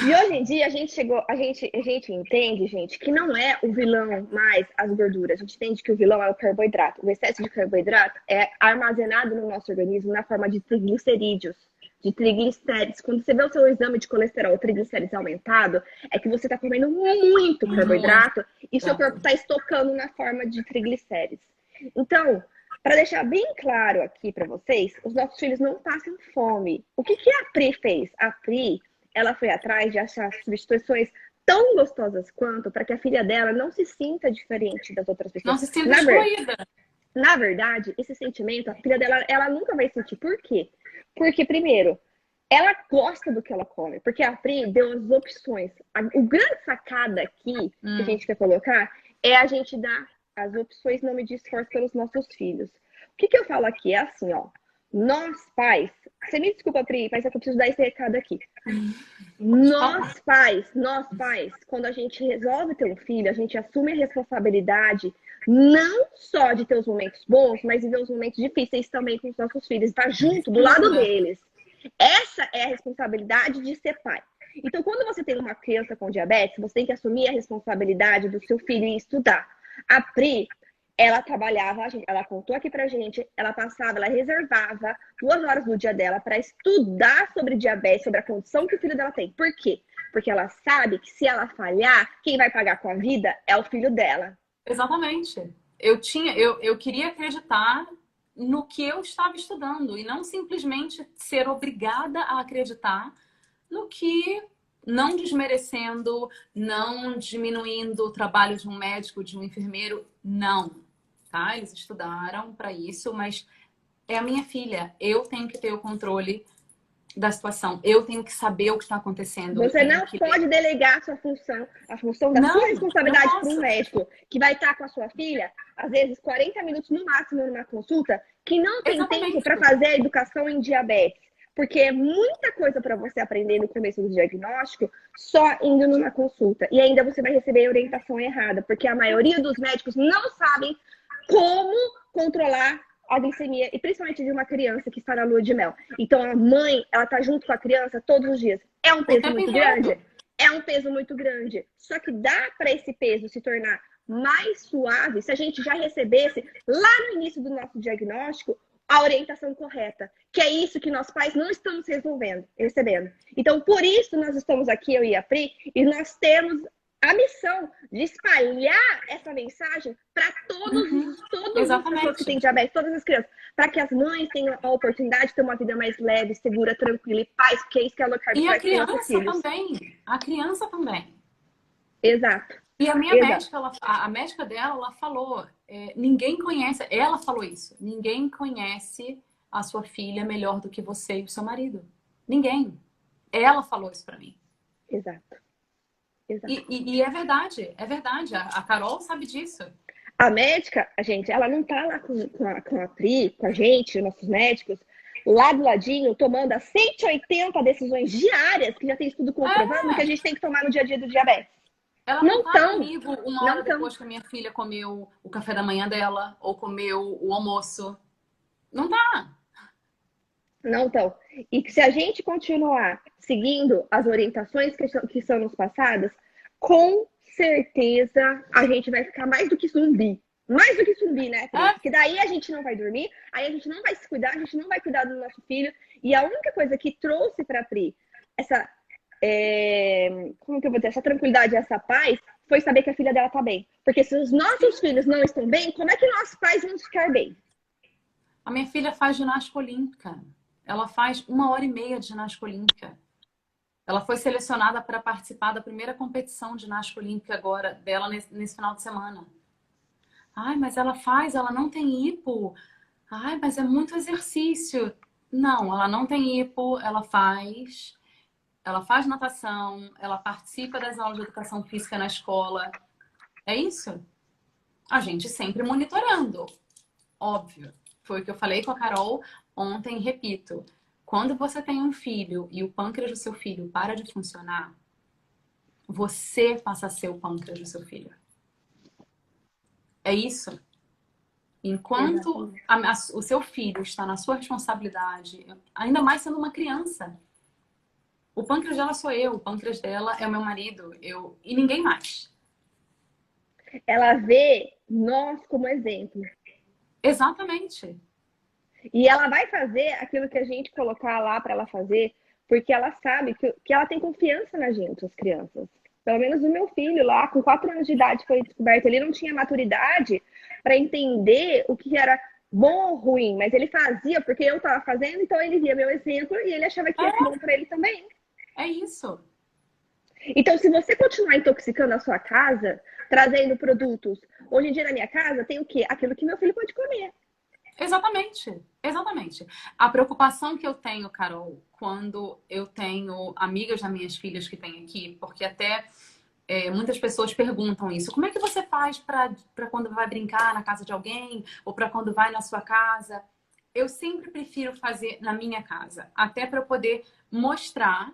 E hoje em dia a gente entende, gente, que não é o vilão mais as gorduras. A gente entende que o vilão é o carboidrato. O excesso de carboidrato é armazenado no nosso organismo na forma de triglicerídeos, de triglicéridos. Quando você vê o seu exame de colesterol, o triglicérides aumentado, é que você está comendo muito Muito. carboidrato e seu corpo está estocando na forma de triglicérides. Então, para deixar bem claro aqui para vocês, os nossos filhos não passam fome. O que que a Pri fez? A Pri, ela foi atrás de achar substituições tão gostosas quanto para que a filha dela não se sinta diferente das outras pessoas. Não se sinta excluída. Na verdade, esse sentimento, a filha dela, ela nunca vai sentir. Por quê? Porque, primeiro, ela gosta do que ela come, porque a Pri deu as opções. O grande sacada aqui que a gente quer colocar é a gente dar as opções não medir esforço pelos nossos filhos. O que eu falo aqui é assim, ó. Nós, pais, você me desculpa, Pri, mas é que eu preciso dar esse recado aqui. Nós pais, quando a gente resolve ter um filho, a gente assume a responsabilidade não só de ter os momentos bons, mas de ver os momentos difíceis também com os nossos filhos, estar junto, do lado deles. Essa é a responsabilidade de ser pai. Então, quando você tem uma criança com diabetes, você tem que assumir a responsabilidade do seu filho e estudar. A Pri, ela trabalhava, ela contou aqui pra gente, ela passava, ela reservava 2 horas do dia dela para estudar sobre diabetes, sobre a condição que o filho dela tem. Por quê? Porque ela sabe que se ela falhar, quem vai pagar com a vida é o filho dela. Exatamente. Eu queria acreditar no que eu estava estudando e não simplesmente ser obrigada a acreditar no que, não desmerecendo, não diminuindo o trabalho de um médico, de um enfermeiro, não, tá? Eles estudaram para isso, mas é a minha filha. Eu tenho que ter o controle da situação. Eu tenho que saber o que está acontecendo. Você não pode delegar a função da sua responsabilidade para um médico que vai estar com a sua filha, às vezes 40 minutos no máximo numa consulta, que não tem tempo para fazer a educação em diabetes. Porque é muita coisa para você aprender no começo do diagnóstico só indo numa consulta. E ainda você vai receber a orientação errada, porque a maioria dos médicos não sabem como controlar a glicemia, e principalmente de uma criança que está na lua de mel. Então, a mãe, ela tá junto com a criança todos os dias. É um peso muito grande? É um peso muito grande. Só que dá para esse peso se tornar mais suave se a gente já recebesse, lá no início do nosso diagnóstico, a orientação correta. Que é isso que nós pais não estamos recebendo. Então, por isso nós estamos aqui, eu e a Pri, e nós temos a missão de espalhar essa mensagem para todas as pessoas que têm diabetes, todas as crianças, para que as mães tenham a oportunidade de ter uma vida mais leve, segura, tranquila e paz, porque é isso que a low carb traz para nossos filhos. A criança também. Exato. E a minha médica, a médica dela, ela falou, ninguém conhece, ela falou isso, ninguém conhece a sua filha melhor do que você e o seu marido. Ninguém. Ela falou isso para mim. Exato. E é verdade, é verdade. A Carol sabe disso. A médica, ela não tá lá com a Pri, com a gente, nossos médicos, lá do ladinho, tomando as 180 decisões diárias, que já tem estudo comprovando que a gente tem que tomar no dia a dia do diabetes. Ela não tá comigo uma hora depois que a minha filha comeu o café da manhã dela, ou comeu o almoço. Não tá. Não estão. E que se a gente continuar seguindo as orientações que são nos passadas, com certeza a gente vai ficar mais do que zumbi. Mais do que zumbi, né, Pri? Porque daí a gente não vai dormir, aí a gente não vai se cuidar, a gente não vai cuidar do nosso filho. E a única coisa que trouxe pra Pri essa, como que eu vou dizer, essa tranquilidade, essa paz, foi saber que a filha dela tá bem. Porque se os nossos filhos não estão bem, como é que nós pais vamos ficar bem? A minha filha faz ginástica olímpica. Ela faz 1h30 de ginástica olímpica. Ela foi selecionada para participar da primeira competição de ginástica olímpica agora dela nesse final de semana. Ai, mas ela não tem hipo. Ai, mas é muito exercício. Não, ela não tem hipo, ela faz natação, ela participa das aulas de educação física na escola. É isso. A gente sempre monitorando. Óbvio. Foi o que eu falei com a Carol ontem, repito. Quando você tem um filho e o pâncreas do seu filho para de funcionar, você passa a ser o pâncreas do seu filho. É isso. Enquanto Exatamente. o seu filho está na sua responsabilidade, ainda mais sendo uma criança, o pâncreas dela sou eu, o pâncreas dela é o meu marido, eu e ninguém mais. Ela vê nós como exemplo. Exatamente. E ela vai fazer aquilo que a gente colocar lá para ela fazer, porque ela sabe que ela tem confiança na gente, as crianças. Pelo menos o meu filho lá, com 4 anos de idade, foi descoberto. Ele não tinha maturidade para entender o que era bom ou ruim, mas ele fazia porque eu estava fazendo, então ele via meu exemplo e ele achava que ia ser bom para ele também. É isso. Então, se você continuar intoxicando a sua casa, trazendo produtos, hoje em dia na minha casa tem o quê? Aquilo que meu filho pode comer. Exatamente, exatamente. A preocupação que eu tenho, Carol, quando eu tenho amigas das minhas filhas que têm aqui, porque até muitas pessoas perguntam isso: como é que você faz para quando vai brincar na casa de alguém ou para quando vai na sua casa? Eu sempre prefiro fazer na minha casa, até para eu poder mostrar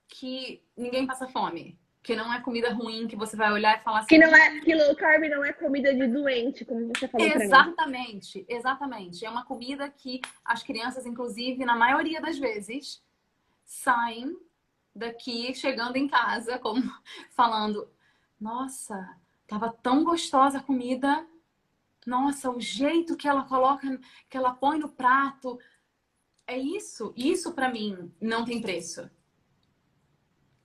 que ninguém passa fome, que não é comida ruim que você vai olhar e falar assim. Que low carb não é comida de doente, como você falou para mim. Exatamente, exatamente. É uma comida que as crianças, inclusive, na maioria das vezes, saem daqui chegando em casa como falando: nossa, tava tão gostosa a comida. Nossa, o jeito que ela coloca, que ela põe no prato. É isso. Isso para mim não tem preço.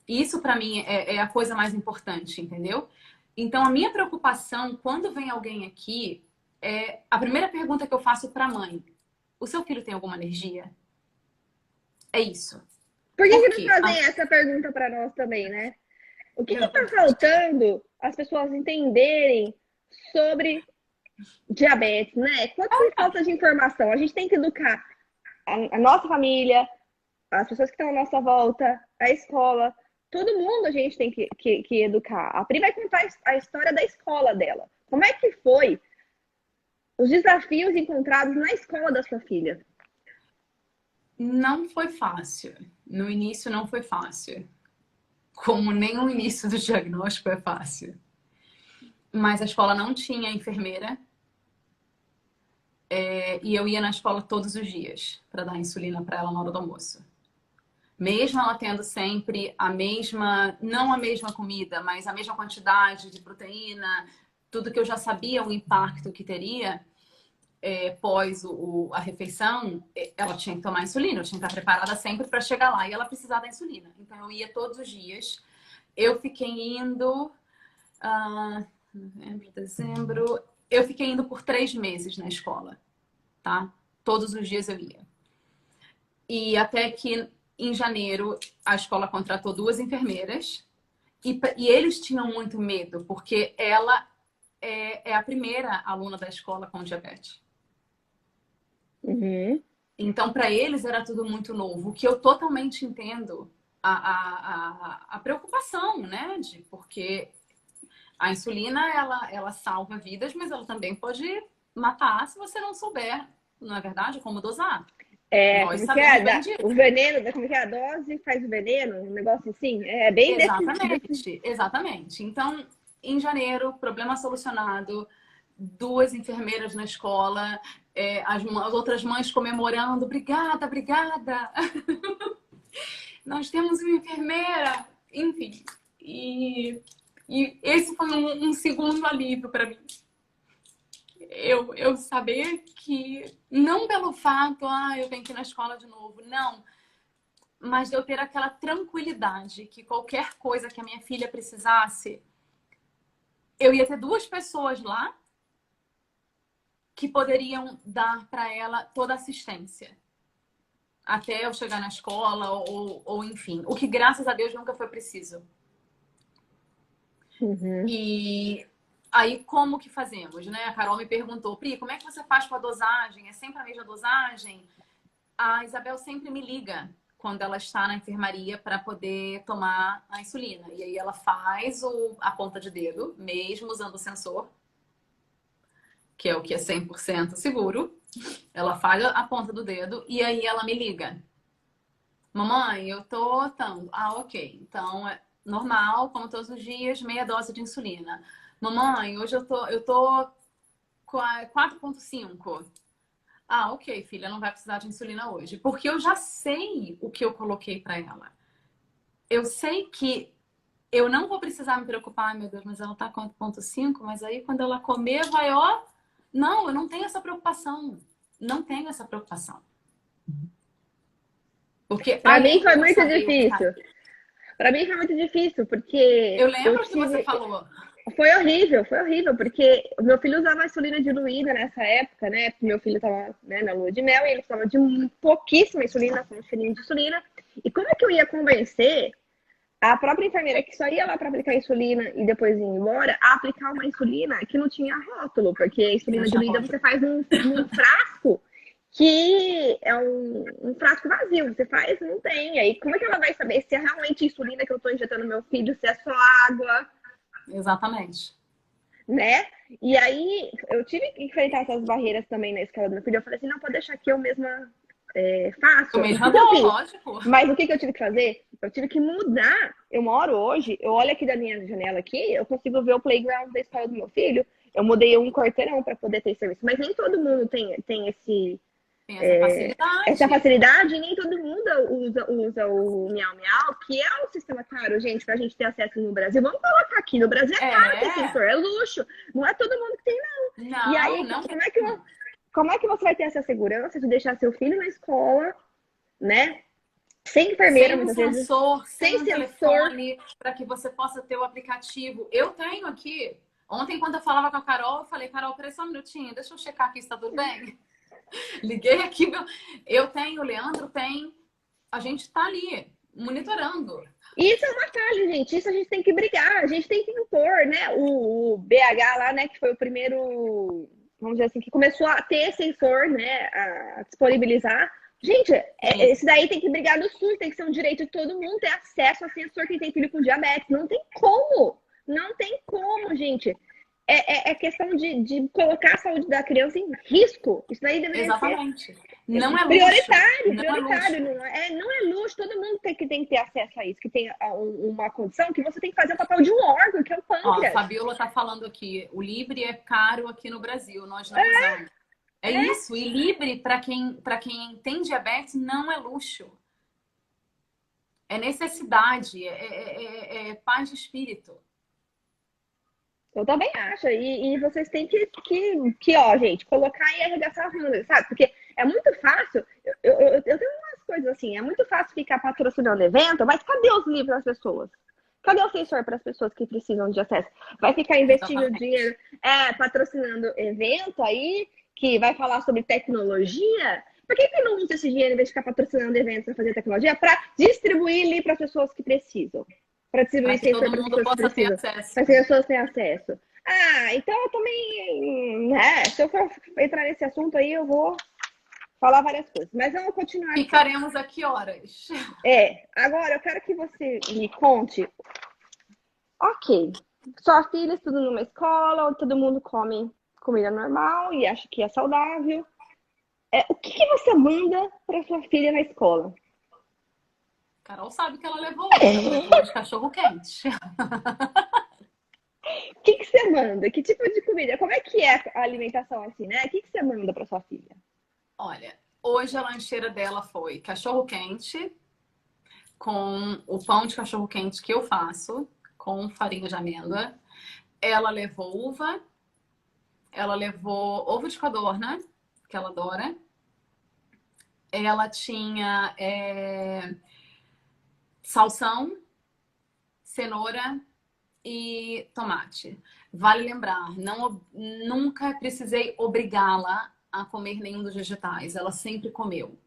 Isso para mim é a coisa mais importante, entendeu? Então a minha preocupação quando vem alguém aqui é a primeira pergunta que eu faço para a mãe: o seu filho tem alguma alergia? É isso. Por que Por que não quê? fazem essa pergunta para nós também, né? O que está Exatamente. faltando as pessoas entenderem sobre diabetes, né? Quanto que falta de informação? A gente tem que educar a nossa família, as pessoas que estão à nossa volta, a escola, todo mundo a gente tem que educar. A Pri vai contar a história da escola dela. Como é que foi os desafios encontrados na escola da sua filha? Não foi fácil. No início não foi fácil. Como nem o início do diagnóstico é fácil. Mas a escola não tinha enfermeira. E eu ia na escola todos os dias para dar insulina para ela na hora do almoço. Mesmo ela tendo sempre a mesma, não a mesma comida, mas a mesma quantidade de proteína, tudo que eu já sabia o impacto que teria pós a refeição, ela tinha que tomar insulina, eu tinha que estar preparada sempre para chegar lá e ela precisar da insulina. Então eu ia todos os dias. Eu fiquei indo, novembro, dezembro, eu fiquei indo por 3 meses na escola, tá? Todos os dias eu ia. E até que em janeiro a escola contratou 2 enfermeiras e eles tinham muito medo, porque ela é a primeira aluna da escola com diabetes. Uhum. Então, para eles era tudo muito novo, o que eu totalmente entendo a preocupação, né? Porque a insulina, ela salva vidas, mas ela também pode matar se você não souber, não é verdade? Como dosar. Nós Como que sabemos é? bem disso. O veneno, como que é? A dose faz o veneno? Um negócio assim? É bem desse... Exatamente, exatamente. Então, em janeiro, problema solucionado, 2 enfermeiras na escola, as outras mães comemorando, obrigada, obrigada. Nós temos uma enfermeira, enfim. E esse foi um segundo alívio para mim. Eu saber que, não pelo fato, eu tenho que ir na escola de novo, não. Mas de eu ter aquela tranquilidade que qualquer coisa que a minha filha precisasse, eu ia ter 2 pessoas lá que poderiam dar para ela toda a assistência. Até eu chegar na escola ou enfim. O que, graças a Deus, nunca foi preciso. Uhum. E aí, como que fazemos, né? A Carol me perguntou: Pri, como é que você faz com a dosagem? É sempre a mesma dosagem? A Isabel sempre me liga quando ela está na enfermaria para poder tomar a insulina. E aí ela faz a ponta de dedo, mesmo usando o sensor, que é o que é 100% seguro. Ela faz a ponta do dedo e aí ela me liga: mamãe, eu tô tanto. Ok. Então é normal, como todos os dias, meia dose de insulina. Mamãe, hoje eu tô 4,5. Ah, ok, filha, não vai precisar de insulina hoje. Porque eu já sei o que eu coloquei para ela. Eu sei que eu não vou precisar me preocupar, ai meu Deus, mas ela tá com 4,5, mas aí quando ela comer vai, ó. Não, eu não tenho essa preocupação. Não tenho essa preocupação. Porque Pra mim além de foi eu muito saber o que tá... difícil. Pra mim foi muito difícil, porque Eu eu lembro que você tive. falou. Foi horrível, porque o meu filho usava insulina diluída nessa época, né? Porque meu filho tava, né, na lua de mel e ele precisava de pouquíssima insulina, com um cheirinho de insulina. E como é que eu ia convencer a própria enfermeira que só ia lá para aplicar insulina e depois ia embora, a aplicar uma insulina que não tinha rótulo, porque a insulina diluída você faz num frasco que é um frasco vazio, você faz, não tem. Aí como é que ela vai saber se é realmente insulina que eu estou injetando no meu filho, se é só água, Exatamente. né? E aí eu tive que enfrentar essas barreiras também na escola do meu filho. Eu falei assim, não, pode deixar que eu mesma faço. Eu O mesma que eu dou, fiz? lógico. Mas o que eu tive que fazer? Eu tive que mudar. Eu moro hoje, eu olho aqui da minha janela aqui, eu consigo ver o playground da escola do meu filho. Eu mudei um quarteirão para poder ter serviço. Mas nem todo mundo tem Tem essa essa facilidade. facilidade, e nem todo mundo usa o Miau Miau, que é um sistema caro, gente, pra gente ter acesso no Brasil. Vamos colocar aqui, no Brasil é caro ter sensor, é luxo. Não é todo mundo que tem, não. E Não, aí, não. como é que você vai ter essa segurança de deixar seu filho na escola, né? Sem enfermeira, Sem um muitas vezes, sensor, sem sem um sensor. telefone, para que você possa ter o aplicativo. Eu tenho aqui. Ontem, quando eu falava com a Carol, eu falei, Carol, peraí só um minutinho, deixa eu checar aqui se tá tudo bem. Liguei aqui, eu tenho, o Leandro tem. A gente tá ali, monitorando. Isso é uma falha, gente. Isso a gente tem que brigar, a gente tem que impor, né? O BH lá, né, que foi o primeiro, vamos dizer assim, que começou a ter sensor, né, a disponibilizar. Gente, esse daí tem que brigar no SUS, tem que ser um direito de todo mundo ter acesso a sensor quem tem filho com diabetes. Não tem como. Não tem como, gente. É questão de colocar a saúde da criança em risco. Isso daí deveria ser Exatamente. Não é luxo. prioritário, Não prioritário. é luxo. Não é luxo, todo mundo tem que ter acesso a isso, que tem uma condição que você tem que fazer o papel de um órgão, que é o Ó, a pâncreas. Fabiola tá falando aqui, o Libre é caro aqui no Brasil, nós não usamos. É isso, e Libre, para quem tem diabetes, não é luxo. É necessidade, é paz de espírito. Eu também acho. E vocês têm que, ó, gente, colocar e arregaçar as mangas, sabe? Porque é muito fácil. Eu tenho umas coisas assim, é muito fácil ficar patrocinando evento, mas cadê os livros das pessoas? Cadê o sensor para as pessoas que precisam de acesso? Vai ficar investindo Exatamente. dinheiro, patrocinando evento aí, que vai falar sobre tecnologia? Por que não usa esse dinheiro em vez de ficar patrocinando eventos para fazer tecnologia? Para distribuir ali para as pessoas que precisam. Para distribuir Para que sensor todo para as mundo pessoas que possa ter precisam. acesso. Para as pessoas terem acesso. Ah, então eu também. Se eu for entrar nesse assunto aí, eu vou falar várias coisas. Mas vamos continuar aqui. Ficaremos aqui horas. Agora eu quero que você me conte. Ok, sua filha estuda numa escola onde todo mundo come comida normal e acha que é saudável. O que você manda para sua filha na escola? Carol sabe que ela levou hoje. Ela levou de cachorro quente. O que você manda? Que tipo de comida? Como é que é a alimentação assim, né? O que você manda para sua filha? Olha, hoje a lancheira dela foi cachorro quente com o pão de cachorro quente que eu faço com farinha de amêndoa. Ela levou uva. Ela levou ovo de codorna, que ela adora. Ela tinha salsão, cenoura e tomate. Vale lembrar, nunca precisei obrigá-la a comer nenhum dos vegetais. Ela sempre comeu.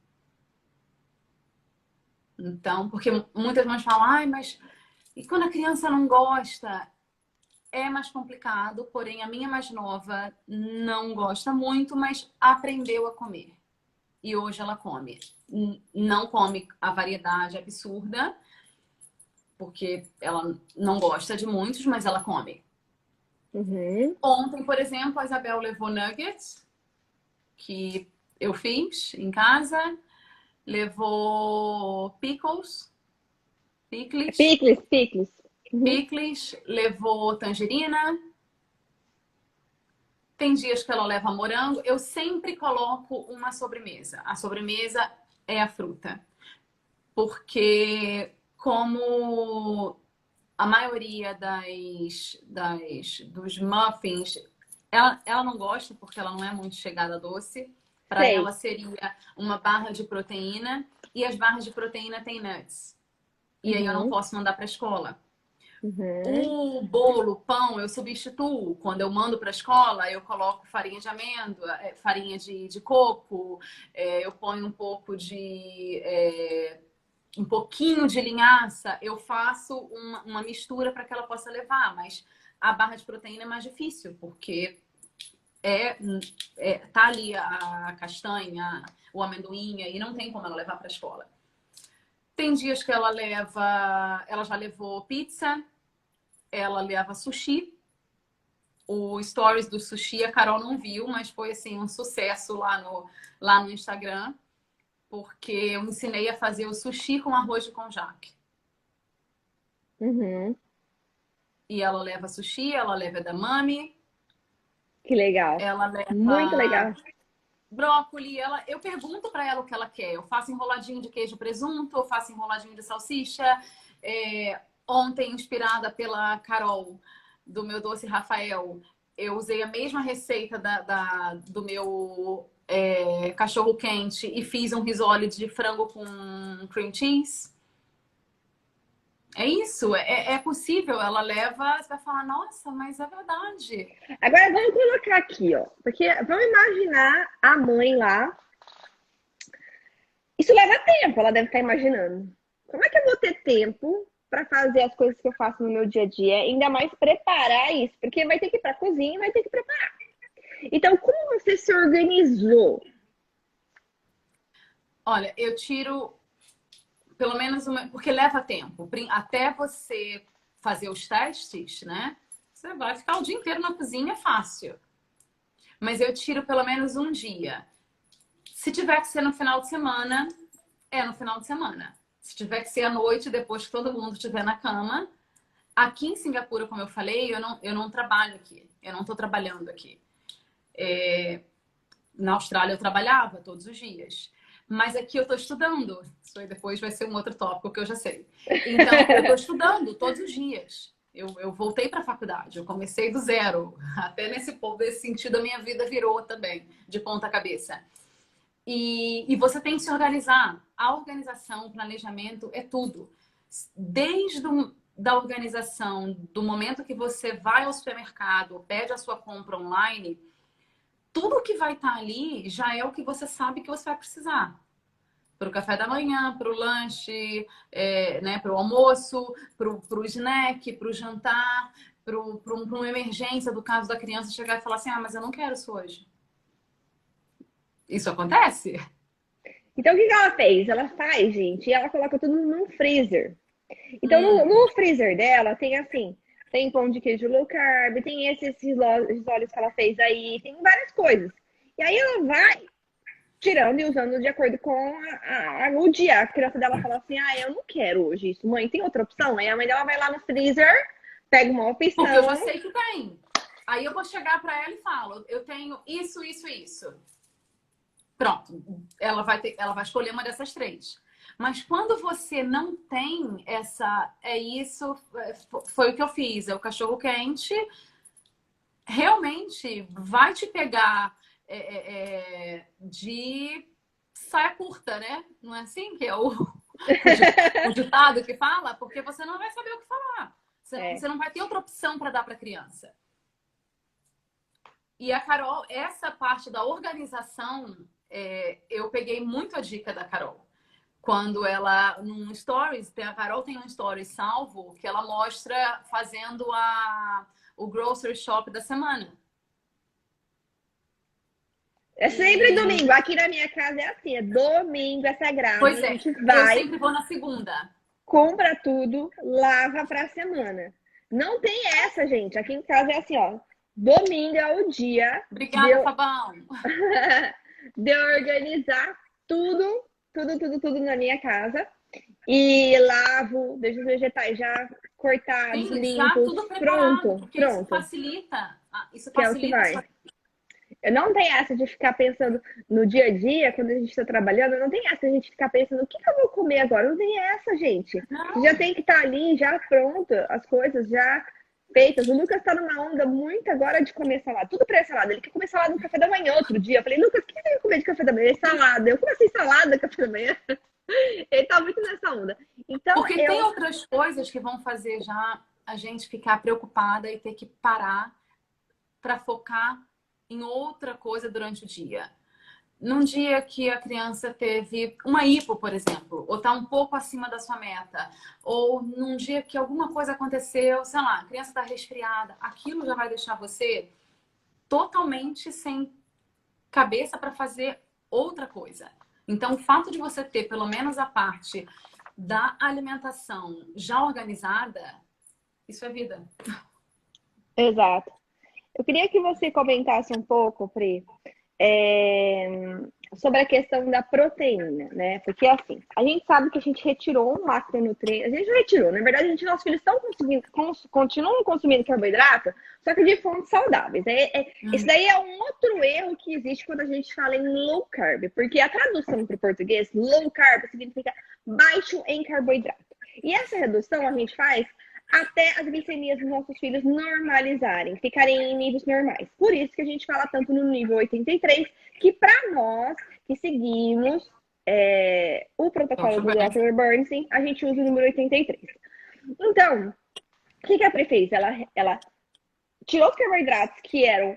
Então, porque muitas mães falam, ai, mas e quando a criança não gosta? É mais complicado, porém a minha mais nova não gosta muito, mas aprendeu a comer. E hoje ela come. Não come a variedade absurda, porque ela não gosta de muitos, mas ela come. Uhum. Ontem, por exemplo, a Isabel levou nuggets, que eu fiz em casa. Levou pickles. Picles. Uhum. Picles. Levou tangerina. Tem dias que ela leva morango. Eu sempre coloco uma sobremesa. A sobremesa é a fruta. Porque como a maioria dos muffins, ela não gosta porque ela não é muito chegada a doce. Para ela Sei. seria uma barra de proteína e as barras de proteína têm nuts. E aí eu não Uhum, posso mandar para a escola. uhum, O bolo, o pão, eu substituo. Quando eu mando para a escola, eu coloco farinha de amêndoa, farinha de coco, eu ponho um pouquinho de linhaça. Eu faço uma mistura para que ela possa levar, mas a barra de proteína é mais difícil, porque tá ali a castanha, o amendoim, e não tem como ela levar para a escola. Tem dias que ela já levou pizza, ela leva sushi. O stories do sushi a Carol não viu, mas foi assim um sucesso lá no Instagram, porque eu ensinei a fazer o sushi com arroz de conjac. uhum. E ela leva sushi, ela leva edamame, Que legal. ela Muito leva legal. brócoli. Eu pergunto para ela o que ela quer. Eu faço enroladinho de queijo e presunto, eu faço enroladinho de salsicha. Ontem, inspirada pela Carol, do meu doce Rafael, eu usei a mesma receita do meu cachorro quente e fiz um risole de frango com cream cheese. É isso, é possível. Ela leva, você vai falar, nossa, mas é verdade. Agora vamos colocar aqui, ó. Porque vamos imaginar a mãe lá. Isso leva tempo, ela deve estar imaginando. Como é que eu vou ter tempo para fazer as coisas que eu faço no meu dia a dia? Ainda mais preparar isso, porque vai ter que ir para a cozinha e vai ter que preparar. Então, como você se organizou? Olha, eu tiro pelo menos porque leva tempo. Até você fazer os testes, né? Você vai ficar o dia inteiro na cozinha, fácil. Mas eu tiro pelo menos um dia. Se tiver que ser no final de semana, é no final de semana. Se tiver que ser à noite, depois que todo mundo estiver na cama. Aqui em Singapura, como eu falei, eu não trabalho aqui. Eu não estou trabalhando aqui. Na Austrália eu trabalhava todos os dias. Mas aqui eu estou estudando. Isso aí depois vai ser um outro tópico que eu já sei. Então, eu estou estudando todos os dias. Eu voltei para a faculdade. Eu comecei do zero. Até nesse sentido, a minha vida virou também, de ponta cabeça. E você tem que se organizar. A organização, o planejamento é tudo. Desde da organização, do momento que você vai ao supermercado, pede a sua compra online, tudo que vai estar ali já é o que você sabe que você vai precisar. Para o café da manhã, para o lanche, né, para o almoço, para o snack, para o jantar, para uma emergência do caso da criança chegar e falar assim, mas eu não quero isso hoje. Isso acontece? Então, o que ela fez? Ela faz, gente, e ela coloca tudo num freezer. Então, no freezer dela tem assim, tem pão de queijo low carb, tem esses risoles que ela fez aí, tem várias coisas. E aí ela vai tirando e usando de acordo com o dia. A criança dela fala assim, eu não quero hoje isso. Mãe, tem outra opção? Aí a mãe dela vai lá no freezer, pega uma opção. Porque eu já sei que tem. Aí eu vou chegar para ela e falo, eu tenho isso, isso, isso. Pronto, ela vai escolher uma dessas três. Mas quando você não tem foi o que eu fiz, é o cachorro quente, realmente vai te pegar de saia curta, né? Não é assim que é o ditado que fala? Porque você não vai saber o que falar. Você não vai ter outra opção para dar para a criança. E a Carol, essa parte da organização, eu peguei muito a dica da Carol. Quando ela, num stories, a Carol tem um stories salvo que ela mostra fazendo o grocery shop da semana. É sempre domingo. Aqui na minha casa é assim, é domingo, é sagrado. Pois é, a gente vai, eu sempre vou na segunda. compra tudo, lava pra semana. Não tem essa, gente. Aqui em casa é assim, ó. Domingo é o dia. Obrigada, Fabão. De organizar tudo na minha casa. E lavo, deixo os vegetais já cortados, Sim, limpos. já tudo preparado, Pronto. Isso facilita. Isso Que é o que vai. Eu não tenho essa de ficar pensando no dia a dia, quando a gente está trabalhando, não tem essa de a gente ficar pensando o que que eu vou comer agora. Não tem essa, gente. Você já Não, tem que estar ali, já pronta, as coisas já feitas. O Lucas está numa onda muito agora de comer salada. Tudo para salada. Ele quer comer salada no café da manhã outro dia. Eu falei, Lucas, o que você quer comer de café da manhã? Salada. Eu comecei salada no café da manhã. Ele tá muito nessa onda. Então, porque tem outras coisas que vão fazer já a gente ficar preocupada e ter que parar para focar em outra coisa durante o dia. Num dia que a criança teve uma hipo, por exemplo, ou está um pouco acima da sua meta, ou num dia que alguma coisa aconteceu, sei lá, a criança está resfriada, aquilo já vai deixar você totalmente sem cabeça para fazer outra coisa. Então, o fato de você ter pelo menos a parte da alimentação já organizada, isso é vida. exato. Eu queria que você comentasse um pouco, Pri, sobre a questão da proteína, né? Porque assim, a gente sabe que a gente retirou um macronutriente, a gente não retirou, na verdade, nossos filhos estão continuam consumindo carboidrato, só que de fontes saudáveis. Esse daí é um outro erro que existe quando a gente fala em low carb, porque a tradução para o português, low carb, significa baixo em carboidrato. E essa redução a gente faz até as glicemias dos nossos filhos normalizarem, ficarem em níveis normais. Por isso que a gente fala tanto no nível 83, que para nós que seguimos o protocolo do Dr. Bernstein, a gente usa o número 83. Então, o que a Pri fez? Ela tirou os carboidratos que eram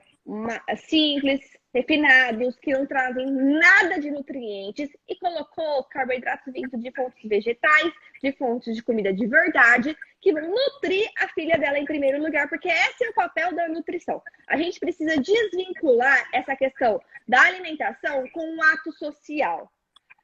simples, refinados, que não trazem nada de nutrientes e colocou carboidratos vindos de fontes vegetais, de fontes de comida de verdade, que vão nutrir a filha dela em primeiro lugar, porque esse é o papel da nutrição. A gente precisa desvincular essa questão da alimentação com um ato social.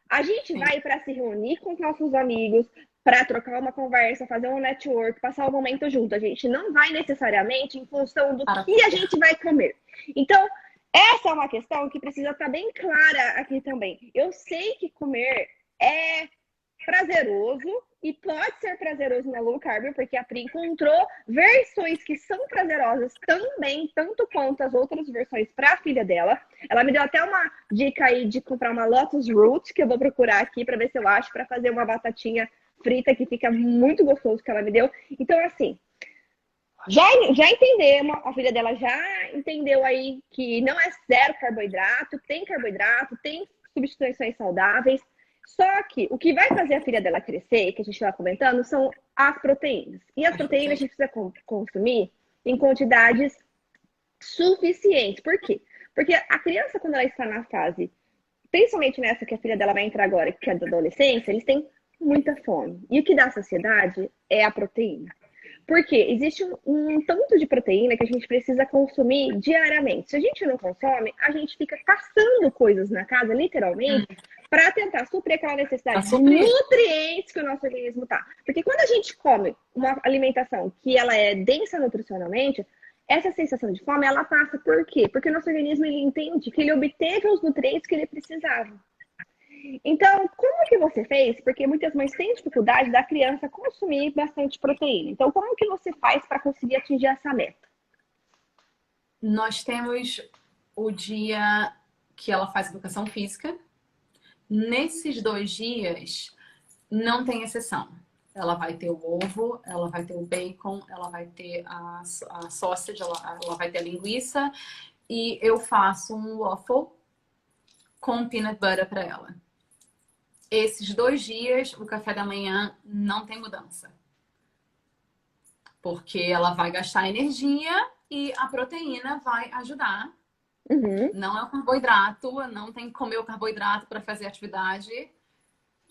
A gente vai para se reunir com os nossos amigos, para trocar uma conversa, fazer um network, passar um momento junto. A gente não vai necessariamente em função do que a gente vai comer. Então, essa é uma questão que precisa estar bem clara aqui também. Eu sei que comer é prazeroso e pode ser prazeroso na low carb, porque a Pri encontrou versões que são prazerosas também, tanto quanto as outras versões para a filha dela. Ela me deu até uma dica aí de comprar uma Lotus Root, que eu vou procurar aqui para ver se eu acho, para fazer uma batatinha frita que fica muito gostoso, que ela me deu. Então, assim, já entendemos, a filha dela já entendeu aí que não é zero carboidrato, tem substituições saudáveis. Só que o que vai fazer a filha dela crescer, que a gente estava comentando, são as proteínas. E as proteínas a gente precisa consumir em quantidades suficientes. Por quê? Porque a criança, quando ela está na fase, principalmente nessa que a filha dela vai entrar agora, que é da adolescência, eles têm muita fome. E o que dá saciedade é a proteína. Porque existe um tanto de proteína que a gente precisa consumir diariamente. Se a gente não consome, a gente fica caçando coisas na casa, literalmente, para tentar suprir aquela necessidade de nutrientes que o nosso organismo tá. Porque quando a gente come uma alimentação que ela é densa nutricionalmente, essa sensação de fome, ela passa por quê? Porque o nosso organismo, ele entende que ele obteve os nutrientes que ele precisava. Então, como que você fez? Porque muitas mães têm dificuldade da criança consumir bastante proteína. Então, como que você faz para conseguir atingir essa meta? Nós temos o dia que ela faz educação física. Nesses 2 dias, não tem exceção. Ela vai ter o ovo, ela vai ter o bacon, ela vai ter a sausage, ela vai ter a linguiça. E eu faço um waffle com peanut butter para ela. Esses 2 dias, o café da manhã não tem mudança. Porque ela vai gastar energia e a proteína vai ajudar. Não é o carboidrato, não tem que comer o carboidrato para fazer atividade.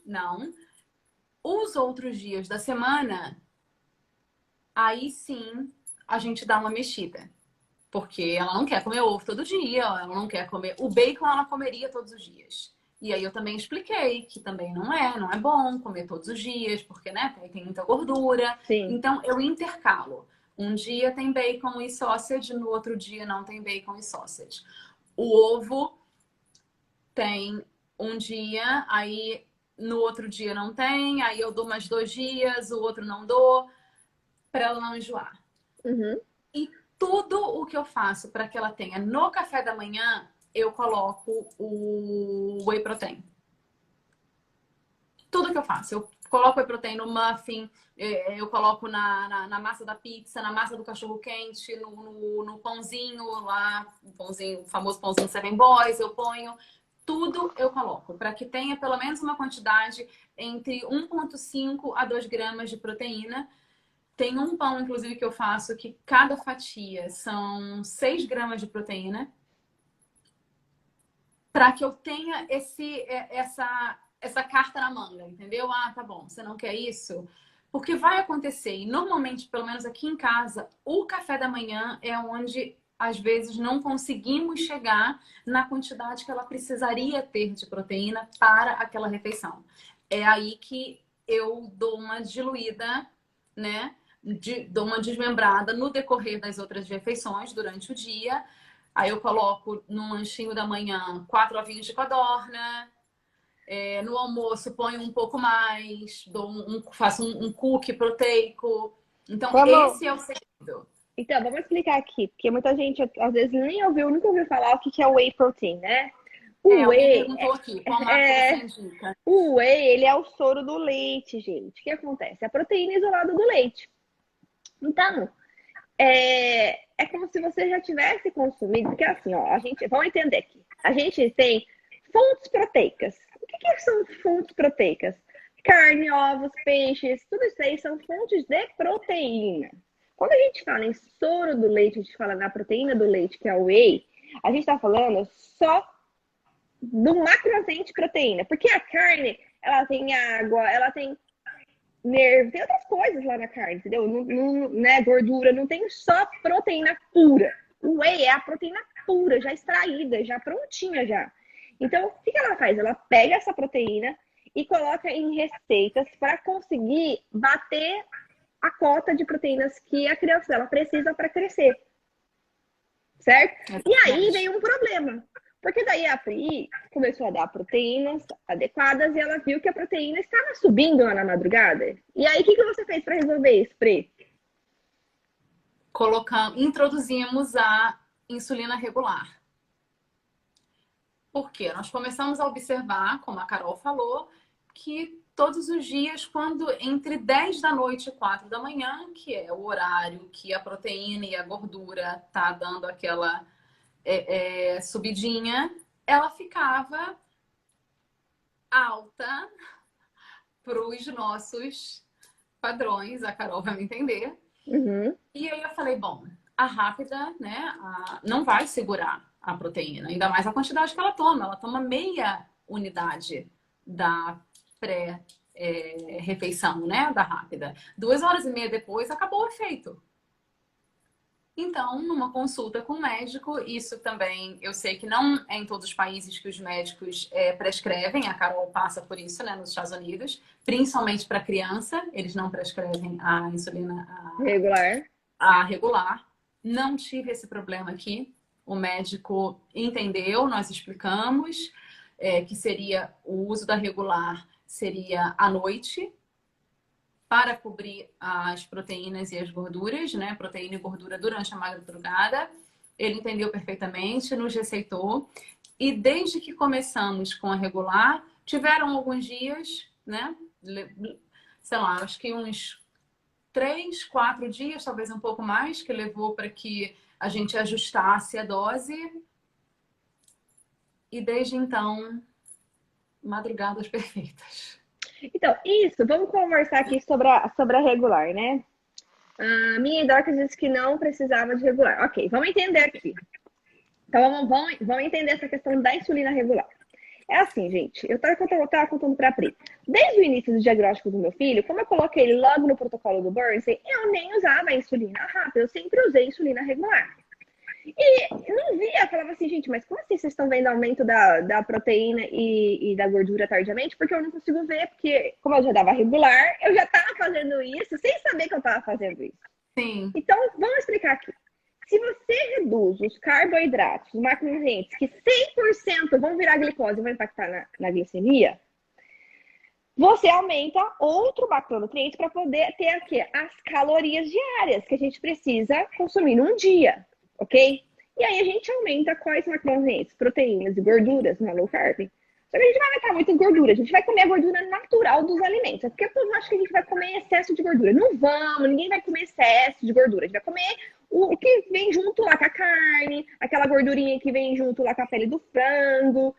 Não. Os outros dias da semana, aí sim a gente dá uma mexida. Porque ela não quer comer ovo todo dia, ela não quer comer... O bacon ela comeria todos os dias. E aí eu também expliquei que também não é bom comer todos os dias, porque né, tem muita gordura. Sim. Então eu intercalo. Um dia tem bacon e sausage, no outro dia não tem bacon e sausage. O ovo tem um dia, aí no outro dia não tem, aí eu dou mais 2 dias, o outro não dou, para ela não enjoar. E tudo o que eu faço para que ela tenha no café da manhã, eu coloco o whey protein. Tudo que eu faço. Eu coloco whey protein no muffin, eu coloco na massa da pizza, na massa do cachorro-quente, no pãozinho lá, o famoso pãozinho Seven Boys, eu ponho. Tudo eu coloco, para que tenha pelo menos uma quantidade entre 1,5 a 2 gramas de proteína. Tem um pão, inclusive, que eu faço que cada fatia são 6 gramas de proteína, para que eu tenha essa carta na manga, entendeu? Ah, tá bom, você não quer isso? Porque vai acontecer, e normalmente, pelo menos aqui em casa, o café da manhã é onde, às vezes, não conseguimos chegar na quantidade que ela precisaria ter de proteína para aquela refeição. É aí que eu dou uma diluída, né? Dou uma desmembrada no decorrer das outras refeições durante o dia. Aí eu coloco no lanchinho da manhã 4 ovinhos de codorna. No almoço ponho um pouco mais, faço um cookie proteico. Então, Vamos, esse é o segredo. então, vamos explicar aqui, porque muita gente às vezes nem ouviu, nunca ouviu falar o que é whey protein, né? O Alguém whey, perguntou aqui, qual marca você indica? o whey, ele é o soro do leite, gente. O que acontece? A proteína isolada do leite. Então, é como se você já tivesse consumido, porque assim, ó, vamos entender aqui. A gente tem fontes proteicas. O que são fontes proteicas? Carne, ovos, peixes, tudo isso aí são fontes de proteína. Quando a gente fala em soro do leite, a gente fala na proteína do leite, que é o whey, a gente está falando só do macronutriente proteína, porque a carne, ela tem água, ela tem nervo, tem outras coisas lá na carne, entendeu? Não é gordura, não tem só proteína pura. O whey é a proteína pura, já extraída, já prontinha já. Então, o que ela faz? Ela pega essa proteína e coloca em receitas para conseguir bater a cota de proteínas que a criança dela precisa para crescer. Certo? E aí veio um problema. Porque daí a Pri começou a dar proteínas adequadas e ela viu que a proteína estava subindo lá na madrugada. E aí, o que você fez para resolver isso, Pri? Introduzimos a insulina regular. Por quê? Nós começamos a observar, como a Carol falou, que todos os dias, quando entre 10 da noite e 4 da manhã, que é o horário que a proteína e a gordura tá dando aquela subidinha, ela ficava alta para os nossos padrões, a Carol vai me entender. Uhum. E aí eu falei, bom, a rápida, né, não vai segurar a proteína, ainda mais a quantidade que ela toma. Ela toma meia unidade da pré-refeição, né, da rápida. 2h30 depois, acabou o efeito. Então, numa consulta com o médico, isso também, eu sei que não é em todos os países que os médicos prescrevem, a Carol passa por isso, né, nos Estados Unidos, principalmente para criança, eles não prescrevem a insulina regular. Não tive esse problema aqui, o médico entendeu, nós explicamos que seria o uso da regular, seria à noite, para cobrir as proteínas e as gorduras, né? Proteína e gordura durante a madrugada. Ele entendeu perfeitamente, nos receitou. E desde que começamos com a regular, tiveram alguns dias, né? Sei lá, acho que uns 3, 4 dias, talvez um pouco mais, que levou para que a gente ajustasse a dose. E desde então, madrugadas perfeitas. Então, isso, vamos conversar aqui sobre a regular, né? A minha endócrina disse que não precisava de regular. Ok, vamos entender aqui. Então, vamos entender essa questão da insulina regular. É assim, gente, eu tava contando pra Pri. Desde o início do diagnóstico do meu filho, como eu coloquei ele logo no protocolo do Burns, eu nem usava a insulina rápida, eu sempre usei insulina regular. E não via, falava assim, gente, mas como assim vocês estão vendo aumento da proteína e da gordura tardiamente? Porque eu não consigo ver, porque como eu já dava regular, eu já estava fazendo isso sem saber que eu estava fazendo isso. Sim. Então, vamos explicar aqui. Se você reduz os carboidratos, os macronutrientes, que 100% vão virar glicose e vão impactar na glicemia, você aumenta outro macronutriente para poder ter aqui as calorias diárias que a gente precisa consumir num dia, ok? E aí a gente aumenta quais macronutrientes? Proteínas e gorduras na low carb. Só que a gente vai aumentar muito gordura, a gente vai comer a gordura natural dos alimentos. É porque o povo acha que a gente vai comer excesso de gordura. Não vamos, ninguém vai comer excesso de gordura. A gente vai comer o que vem junto lá com a carne, aquela gordurinha que vem junto lá com a pele do frango.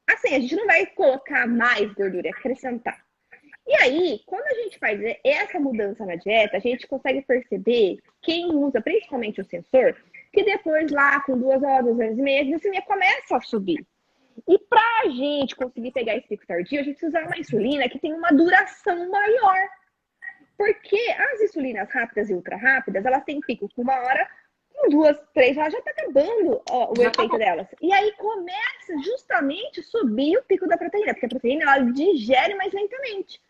Assim, a gente não vai colocar mais gordura, acrescentar. E aí, quando a gente faz essa mudança na dieta, a gente consegue perceber, quem usa principalmente o sensor, que depois lá com 2 horas, 2 horas e meia, a glicemia começa a subir. E pra gente conseguir pegar esse pico tardio, a gente precisa usar uma insulina que tem uma duração maior. Porque as insulinas rápidas e ultra rápidas, elas têm pico com 1 hora, com 2, 3 horas já tá acabando o efeito delas. E aí começa justamente a subir o pico da proteína, porque a proteína ela digere mais lentamente.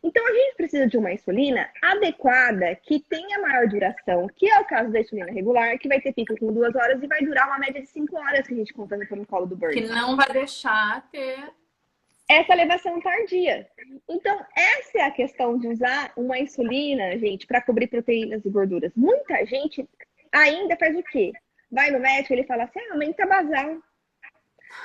Então a gente precisa de uma insulina adequada, que tenha maior duração, que é o caso da insulina regular, que vai ter pico com 2 horas e vai durar uma média de 5 horas que a gente conta no protocolo do Burn. Que não vai deixar ter essa elevação tardia. Então, essa é a questão de usar uma insulina, gente, para cobrir proteínas e gorduras. Muita gente ainda faz o quê? Vai no médico, ele fala assim, aumenta a basal.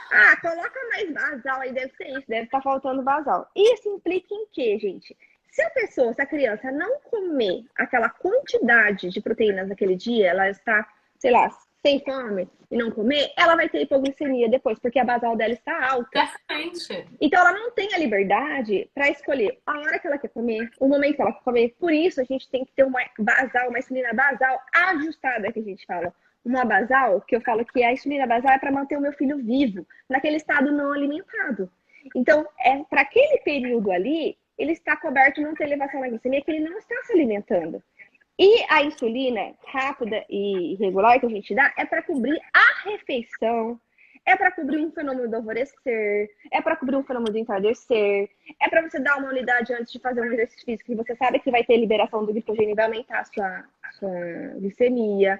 Ah, coloca mais basal aí, deve ser isso, deve estar faltando basal. Isso implica em quê, gente? Se a criança não comer aquela quantidade de proteínas naquele dia, ela está, sei lá, sem fome e não comer, ela vai ter hipoglicemia depois, porque a basal dela está alta. Perfeito. Então ela não tem a liberdade para escolher a hora que ela quer comer, o momento que ela quer comer. Por isso a gente tem que ter uma basal, uma insulina basal ajustada, que a gente fala. Uma basal, que eu falo que a insulina basal é para manter o meu filho vivo, naquele estado não alimentado. Então, para aquele período ali, ele está coberto, não tem elevação na glicemia, que ele não está se alimentando. E a insulina rápida e regular que a gente dá é para cobrir a refeição, é para cobrir um fenômeno do alvorecer, é para cobrir um fenômeno do entardecer, é para você dar uma unidade antes de fazer um exercício físico, que você sabe que vai ter liberação do glicogênio e vai aumentar a sua glicemia,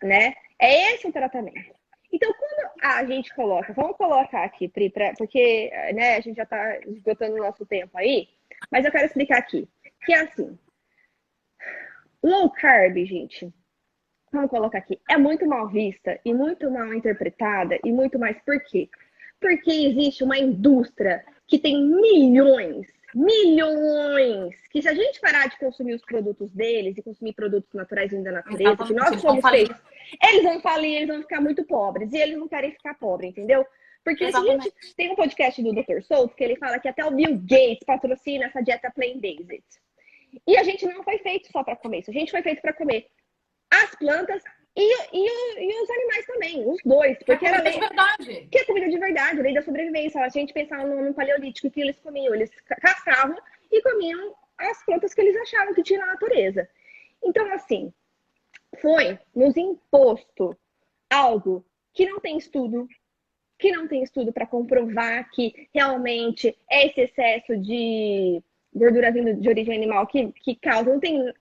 né? É esse o tratamento. Então, quando a gente coloca, vamos colocar aqui, Pri, porque né, a gente já está esgotando o nosso tempo aí, mas eu quero explicar aqui, que é assim, low carb, gente, vamos colocar aqui, é muito mal vista e muito mal interpretada e muito mais por quê? Porque existe uma indústria que tem milhões, que se a gente parar de consumir os produtos deles e consumir produtos naturais vindo da natureza, que nós somos feitos, eles vão falir, eles vão ficar muito pobres e eles não querem ficar pobres, entendeu? Porque se a gente tem um podcast do Dr. Souto que ele fala que até o Bill Gates patrocina essa dieta plant-based. E a gente não foi feito só para comer isso, a gente foi feito para comer as plantas e os animais também, os dois. Porque era lei, que é comida de verdade, lei da sobrevivência. A gente pensava no paleolítico, que eles comiam, eles caçavam e comiam as plantas que eles achavam que tinha na natureza. Então, assim, foi nos imposto algo que não tem estudo, para comprovar que realmente é esse excesso de gordura vindo de origem animal que causa, não tem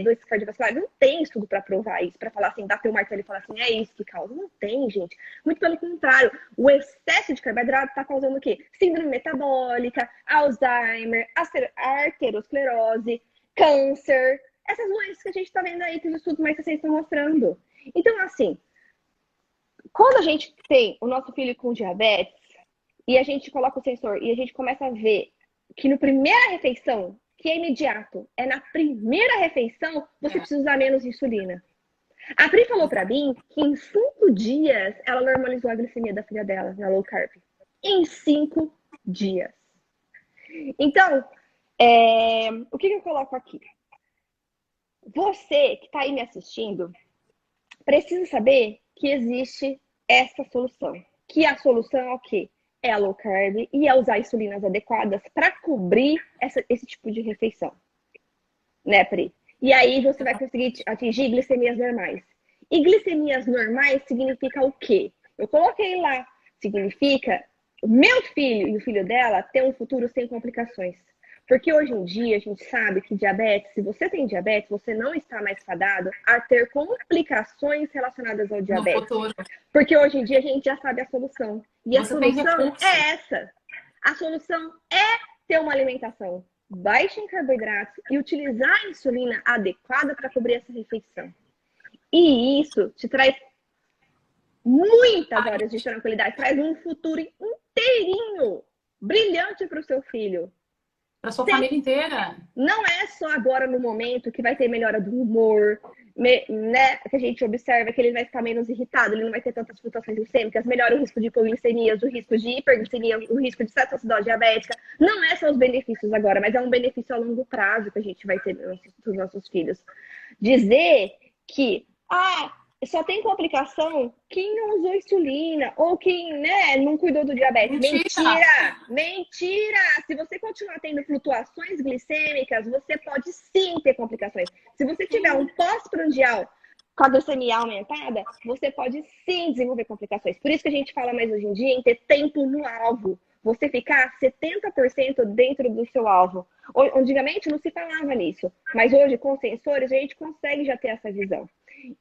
doenças cardiovasculares, não tem estudo para provar isso, para falar assim, bater o martelo e falar assim, é isso que causa. Não tem, gente. Muito pelo contrário, o excesso de carboidrato está causando o quê? Síndrome metabólica, Alzheimer, arteriosclerose, câncer, essas doenças que a gente está vendo aí que os estudos mais recentes estão mostrando. Então, assim, quando a gente tem o nosso filho com diabetes e a gente coloca o sensor e a gente começa a ver que na primeira refeição, que é imediato, é na primeira refeição, você precisa usar menos insulina. A Pri falou pra mim que em 5 dias ela normalizou a glicemia da filha dela, na low carb. Em 5 dias. Então, o que eu coloco aqui? Você que tá aí me assistindo, precisa saber que existe essa solução. Que a solução é o quê? É a low carb e é usar insulinas adequadas para cobrir esse tipo de refeição. Né, Pri? E aí você vai conseguir atingir glicemias normais. E glicemias normais significa o quê? Eu coloquei lá. Significa o meu filho e o filho dela ter um futuro sem complicações. Porque hoje em dia a gente sabe que diabetes, se você tem diabetes, você não está mais fadado a ter complicações relacionadas ao diabetes. Porque hoje em dia a gente já sabe a solução. E a solução é essa. A solução é ter uma alimentação baixa em carboidratos e utilizar a insulina adequada para cobrir essa refeição. E isso te traz muitas horas de tranquilidade, traz um futuro inteirinho, brilhante para o seu filho. Para sua família inteira. Não é só agora no momento que vai ter melhora do humor, né? Que a gente observa que ele vai ficar menos irritado, ele não vai ter tantas flutuações glicêmicas, melhora o risco de hipoglicemias, o risco de hiperglicemia, o risco de cetoacidose diabética. Não é só os benefícios agora, mas é um benefício a longo prazo que a gente vai ter dos nossos filhos. Dizer que só tem complicação quem não usou insulina ou quem, né, não cuidou do diabetes. Mentira! Mentira! Se você continuar tendo flutuações glicêmicas, você pode sim ter complicações. Se você tiver um pós-prandial com a glicemia aumentada, você pode sim desenvolver complicações. Por isso que a gente fala mais hoje em dia em ter tempo no alvo. Você ficar 70% dentro do seu alvo. Antigamente não se falava nisso, mas hoje com sensores a gente consegue já ter essa visão.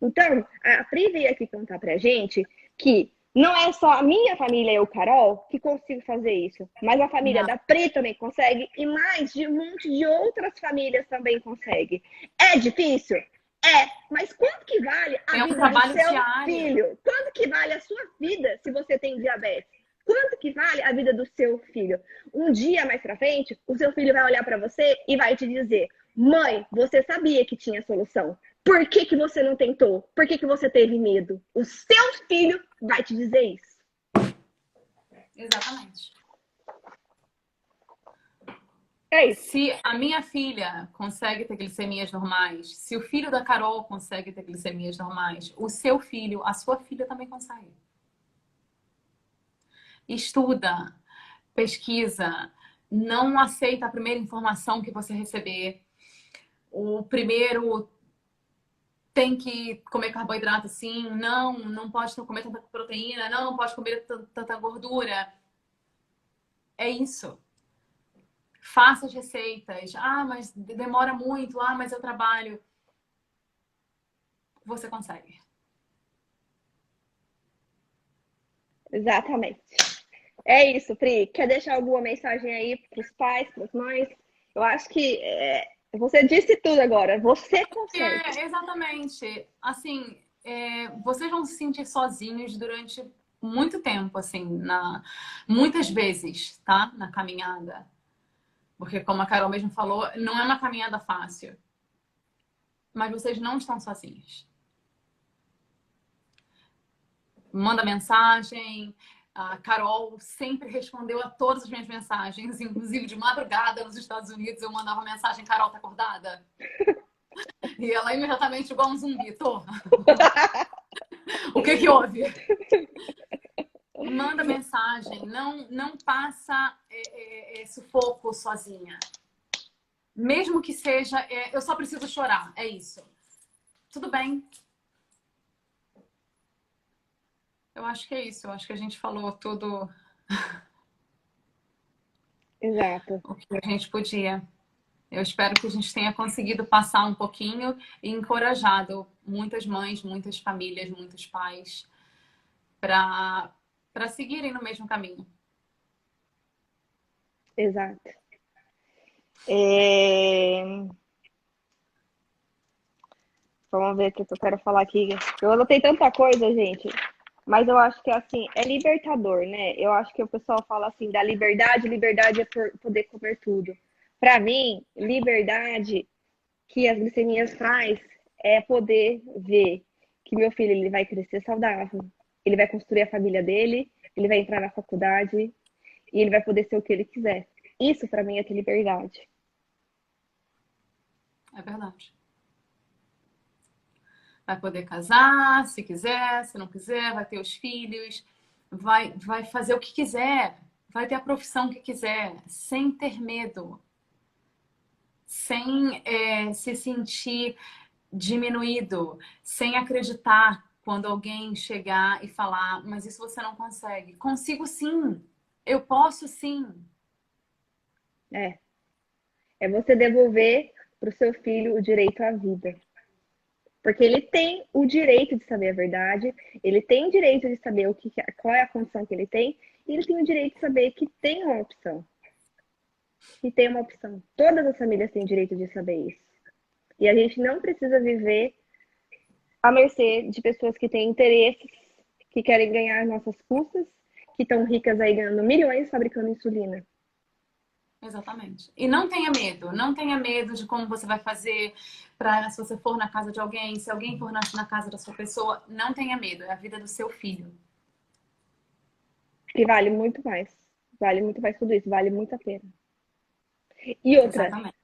Então, a Pri veio aqui contar pra gente que não é só a minha família, eu, Carol, que consigo fazer isso, mas a família da Pri também consegue e mais de um monte de outras famílias também consegue. É difícil? É, mas quanto que vale a vida do seu filho? Quanto que vale a sua vida se você tem diabetes? Quanto que vale a vida do seu filho? Um dia mais pra frente, o seu filho vai olhar pra você e vai te dizer: mãe, você sabia que tinha solução. Por que que você não tentou? Por que que você teve medo? O seu filho vai te dizer isso. Exatamente. É isso. Se a minha filha consegue ter glicemias normais, se o filho da Carol consegue ter glicemias normais, o seu filho, a sua filha também consegue. Estuda, pesquisa, não aceita a primeira informação que você receber. O primeiro tem que comer carboidrato sim, não pode comer tanta proteína, não pode comer tanta gordura. É isso. Faça as receitas. Mas demora muito. Mas eu trabalho. Você consegue. Exatamente. É isso, Pri. Quer deixar alguma mensagem aí para os pais, para as mães? Eu acho que você disse tudo agora. Você consegue. Exatamente. Assim, vocês vão se sentir sozinhos durante muito tempo, assim, muitas vezes, tá? Na caminhada. Porque, como a Carol mesmo falou, não é uma caminhada fácil. Mas vocês não estão sozinhos. Manda mensagem. A Carol sempre respondeu a todas as minhas mensagens, inclusive de madrugada nos Estados Unidos eu mandava mensagem: Carol, tá acordada? E ela imediatamente igual um zumbi: tô. O que houve? Manda mensagem, não passa sufoco sozinha. Mesmo que seja, eu só preciso chorar, é isso. Tudo bem. Eu acho que é isso. Eu acho que a gente falou tudo. Exato. O que a gente podia. Eu espero que a gente tenha conseguido passar um pouquinho e encorajado muitas mães, muitas famílias, muitos pais para seguirem no mesmo caminho. Exato. Vamos ver o que eu quero falar aqui. Eu anotei tanta coisa, gente. Mas eu acho que, assim, é libertador, né? Eu acho que o pessoal fala assim, da liberdade. Liberdade é poder comer tudo. Para mim, liberdade que as glicemias traz é poder ver que meu filho ele vai crescer saudável. Ele vai construir a família dele. Ele vai entrar na faculdade. E ele vai poder ser o que ele quiser. Isso, para mim, é ter liberdade. É verdade. Vai poder casar, se quiser, se não quiser, vai ter os filhos, vai fazer o que quiser, vai ter a profissão que quiser, sem ter medo, sem se sentir diminuído, sem acreditar quando alguém chegar e falar: mas isso você não consegue. Consigo sim, eu posso sim. É você devolver para o seu filho o direito à vida. Porque ele tem o direito de saber a verdade, ele tem o direito de saber qual é a condição que ele tem, e ele tem o direito de saber que tem uma opção. e tem uma opção. Todas as famílias têm direito de saber isso. E a gente não precisa viver à mercê de pessoas que têm interesses, que querem ganhar às nossas custas, que estão ricas aí ganhando milhões fabricando insulina. Exatamente. E não tenha medo de como você vai fazer para se você for na casa de alguém, se alguém for na casa da sua pessoa, não tenha medo, é a vida do seu filho. Que vale muito mais. Vale muito mais tudo isso, vale muito a pena. E outra, Exatamente.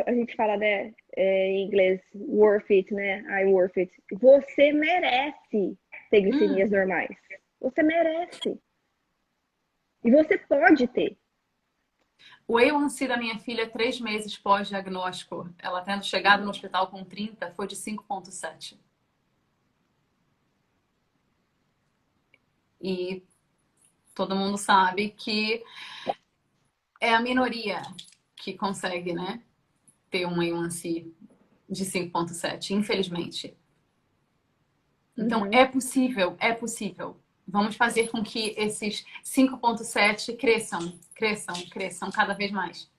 a gente fala, né, em inglês, worth it, né? I worth it. Você merece ter glicemias normais. Você merece. E você pode ter. O A1C da minha filha, 3 meses pós-diagnóstico, ela tendo chegado no hospital com 30, foi de 5,7. E todo mundo sabe que é a minoria que consegue, né, ter um A1C de 5,7, infelizmente. Então, é possível, é possível. Vamos fazer com que esses 5,7 cresçam cada vez mais.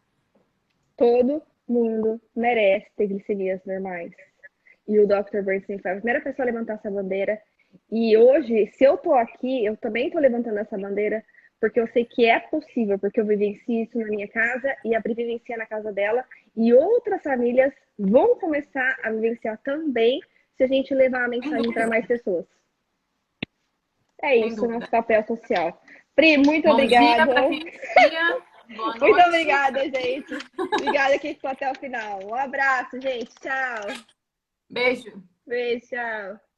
Todo mundo merece ter glicemias normais. E o Dr. Bernstein foi a primeira pessoa a levantar essa bandeira. E hoje, se eu tô aqui, eu também tô levantando essa bandeira, porque eu sei que é possível, porque eu vivencio isso na minha casa e a Pri vivencia na casa dela. E outras famílias vão começar a vivenciar também se a gente levar a mensagem para mais pessoas. É isso, nosso papel social. Pri, muito obrigada. Bom dia para quem dia. Boa noite. Muito obrigada, gente. Obrigada quem ficou até o final. Um abraço, gente. Tchau. Beijo. Beijo, tchau.